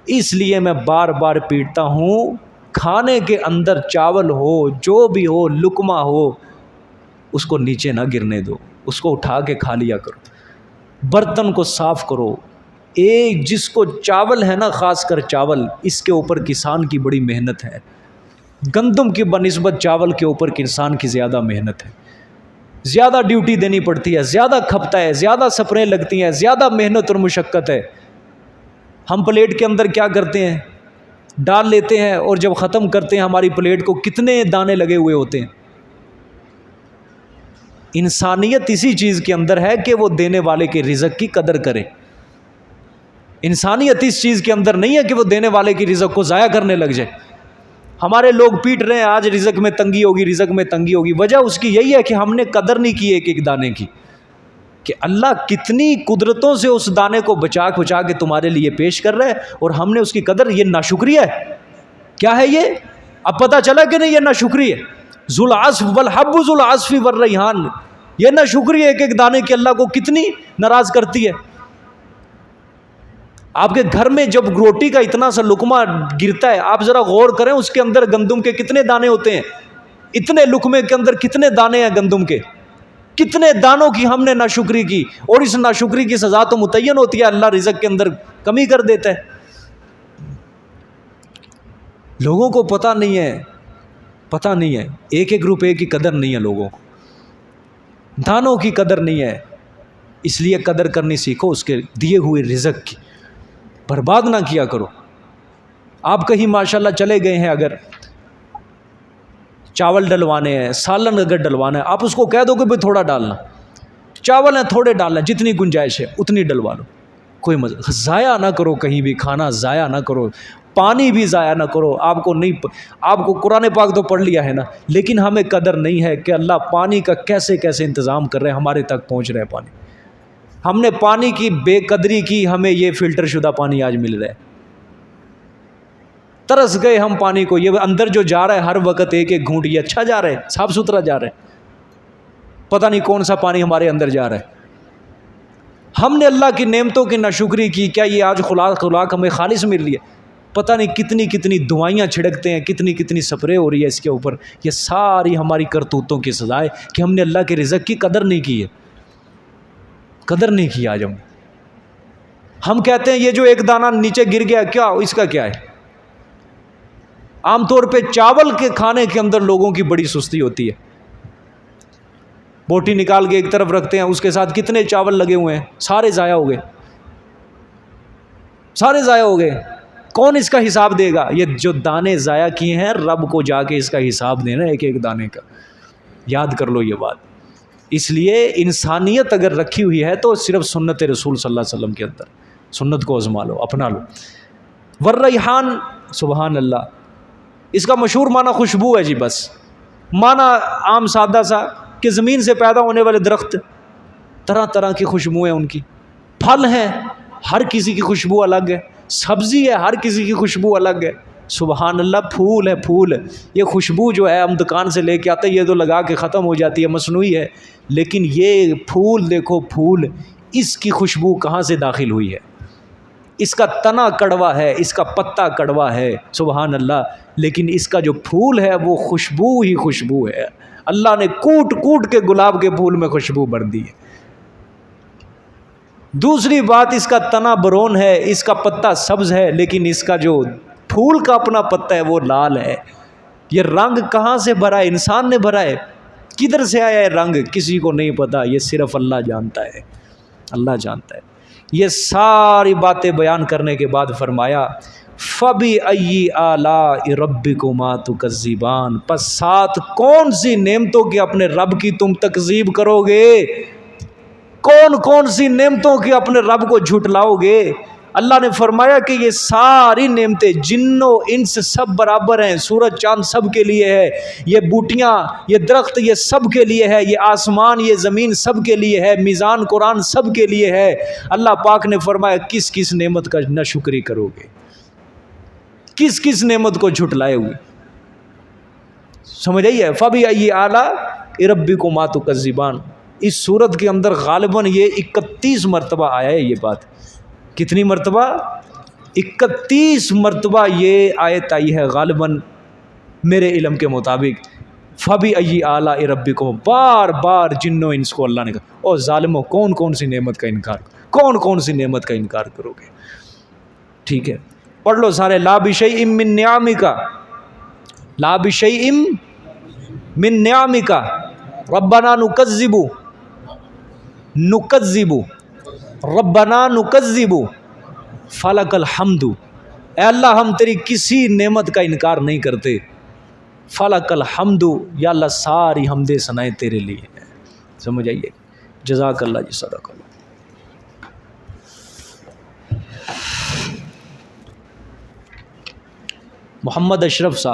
اس لیے میں بار بار پیٹتا ہوں، کھانے کے اندر چاول ہو، جو بھی ہو، لقمہ ہو، اس کو نیچے نہ گرنے دو، اس کو اٹھا کے کھا لیا کرو، برتن کو صاف کرو۔ ایک جس کو چاول ہے نا، خاص کر چاول، اس کے اوپر کسان کی بڑی محنت ہے، گندم کی بنسبت چاول کے اوپر کسان کی زیادہ محنت ہے، زیادہ ڈیوٹی دینی پڑتی ہے، زیادہ کھپتا ہے، زیادہ سپریں لگتی ہیں، زیادہ محنت اور مشقت ہے۔ ہم پلیٹ کے اندر کیا کرتے ہیں؟ ڈال لیتے ہیں، اور جب ختم کرتے ہیں ہماری پلیٹ کو کتنے دانے لگے ہوئے ہوتے ہیں۔ انسانیت اسی چیز کے اندر ہے کہ وہ دینے والے کے رزق کی قدر کرے۔ انسانیت اس چیز کے اندر نہیں ہے کہ وہ دینے والے کی رزق کو ضائع کرنے لگ جائے۔ ہمارے لوگ پیٹ رہے ہیں آج رزق میں تنگی ہوگی، وجہ اس کی یہی ہے کہ ہم نے قدر نہیں کی ایک ایک دانے کی، کہ اللہ کتنی قدرتوں سے اس دانے کو بچا کے تمہارے لیے پیش کر رہا ہے، اور ہم نے اس کی قدر، یہ ناشکریہ ہے۔ کیا ہے یہ؟ اب پتہ چلا کہ نہیں یہ ناشکری ہے۔ ذو العصف والحب ذو العصف والریحان، یہ ناشکری ایک ایک دانے کی اللہ کو کتنی ناراض کرتی ہے. آپ کے گھر میں جب روٹی کا اتنا سا لقمہ گرتا ہے، آپ ذرا غور کریں اس کے اندر گندم کے کتنے دانے ہوتے ہیں. اتنے لقمے کے اندر کتنے دانے ہیں گندم کے. کتنے دانوں کی ہم نے ناشکری کی، اور اس ناشکری کی سزا تو متعین ہوتی ہے، اللہ رزق کے اندر کمی کر دیتا ہے. لوگوں کو پتہ نہیں ہے ایک ایک روپے کی قدر نہیں ہے، لوگوں کو دانوں کی قدر نہیں ہے. اس لیے قدر کرنی سیکھو اس کے دیے ہوئے رزق کی، برباد نہ کیا کرو. آپ کہیں ماشاءاللہ چلے گئے ہیں، اگر چاول ڈلوانے ہیں، سالن اگر ڈلوانا ہے، آپ اس کو کہہ دو کہ بھئی تھوڑا ڈالنا، چاول ہیں تھوڑے ڈالنا، جتنی گنجائش ہے اتنی ڈلوا لو. کوئی مزہ ضائع نہ کرو، کہیں بھی کھانا ضائع نہ کرو، پانی بھی ضائع نہ کرو. آپ کو قرآن پاک تو پڑھ لیا ہے نا، لیکن ہمیں قدر نہیں ہے کہ اللہ پانی کا کیسے کیسے انتظام کر رہے ہیں، ہمارے تک پہنچ رہا ہے پانی. ہم نے پانی کی بے قدری کی، ہمیں یہ فلٹر شدہ پانی آج مل رہا ہے. ترس گئے ہم پانی کو. یہ اندر جو جا رہا ہے ہر وقت ایک ایک گھونٹ، یہ اچھا جا رہا ہے، صاف ستھرا جا رہا ہے؟ پتہ نہیں کون سا پانی ہمارے اندر جا رہا ہے. ہم نے اللہ کی نعمتوں کی ناشکری کی. کیا یہ آج خوراک ہمیں خالص مل رہی ہے؟ پتہ نہیں کتنی کتنی دوائیاں چھڑکتے ہیں، کتنی کتنی سپرے ہو رہی ہے اس کے اوپر. یہ ساری ہماری کرتوتوں کی سزا ہے کہ ہم نے اللہ کے رزق کی قدر نہیں کی ہے. قدر نہیں کی. آج ہم کہتے ہیں یہ جو ایک دانہ نیچے گر گیا، کیا اس کا کیا ہے؟ عام طور پہ چاول کے کھانے کے اندر لوگوں کی بڑی سستی ہوتی ہے. بوٹی نکال کے ایک طرف رکھتے ہیں، اس کے ساتھ کتنے چاول لگے ہوئے ہیں، سارے ضائع ہو گئے، سارے ضائع ہو گئے. کون اس کا حساب دے گا؟ یہ جو دانے ضائع کیے ہیں، رب کو جا کے اس کا حساب دینا ایک ایک دانے کا. یاد کر لو یہ بات. اس لیے انسانیت اگر رکھی ہوئی ہے تو صرف سنت رسول صلی اللہ علیہ وسلم کے اندر سنت کو آزما لو، اپنا لو. والریحان، سبحان اللہ، اس کا مشہور معنی خوشبو ہے جی. بس معنی عام سادہ سا کہ زمین سے پیدا ہونے والے درخت، طرح طرح کی خوشبوئیں ان کی. پھل ہیں، ہر کسی کی خوشبو الگ ہے. سبزی ہے، ہر کسی کی خوشبو الگ ہے. سبحان اللہ. پھول ہے، پھول، یہ خوشبو جو ہے ہم دکان سے لے کے آتے ہیں، یہ تو لگا کے ختم ہو جاتی ہے، مصنوعی ہے. لیکن یہ پھول دیکھو، پھول، اس کی خوشبو کہاں سے داخل ہوئی ہے؟ اس کا تنا کڑوا ہے، اس کا پتا کڑوا ہے، سبحان اللہ، لیکن اس کا جو پھول ہے وہ خوشبو ہی خوشبو ہے. اللہ نے کوٹ کوٹ کے گلاب کے پھول میں خوشبو بھر دی ہے. دوسری بات، اس کا تنا برون ہے، اس کا پتا سبز ہے، لیکن اس کا جو پھول کا اپنا پتا ہے وہ لال ہے. یہ رنگ کہاں سے بھرا ہے؟ انسان نے بھرا ہے. کدھر سے آیا ہے رنگ؟ کسی کو نہیں پتا، یہ صرف اللہ جانتا ہے، اللہ جانتا ہے. یہ ساری باتیں بیان کرنے کے بعد فرمایا فَبِأَيِّ آلَاءِ رَبِّكُمَا تُكَذِّبَانِ، پس ساتھ کون سی نعمتوں کی اپنے رب کی تم تکذیب کرو گے؟ کون سی نعمتوں کی اپنے رب کو جھٹلاؤ گے؟ اللہ نے فرمایا کہ یہ ساری نعمتیں، جن و انس سب برابر ہیں، سورج چاند سب کے لیے ہے، یہ بوٹیاں، یہ درخت، یہ سب کے لیے ہے، یہ آسمان، یہ زمین سب کے لیے ہے، میزان قرآن سب کے لیے ہے. اللہ پاک نے فرمایا کس کس نعمت کا ناشکری کرو گے؟ کس کس نعمت کو جھٹلائے ہوئے؟ سمجھ آئیے؟ فَبِأَيِّ آلَاءِ رَبِّكُمَا تُكَذِّبَانِ. اس صورت کے اندر غالباً یہ 31 مرتبہ آیا ہے یہ بات. کتنی مرتبہ؟ 31 مرتبہ یہ آیت آئی ہے غالباً میرے علم کے مطابق. فَبِأَيِّ آلَاءِ رَبِّكُمْ، بار بار جن و انس کو اللہ نے کہا او ظالموں، کون سی نعمت کا انکار، کون سی نعمت کا انکار کرو گے؟ ٹھیک ہے، پڑھ لو سارے. لا بشیء من نعمک، لا بشیء من نعمک ربنا نکذب ربنا نکذب فلک الحمد. اے اللہ ہم تیری کسی نعمت کا انکار نہیں کرتے. فلک الحمد، یا اللہ ساری حمد ثنائیں تیرے لیے ہیں. سمجھ آئیے؟ جزاک اللہ جی، صدق اللہ. محمد اشرف صاحب.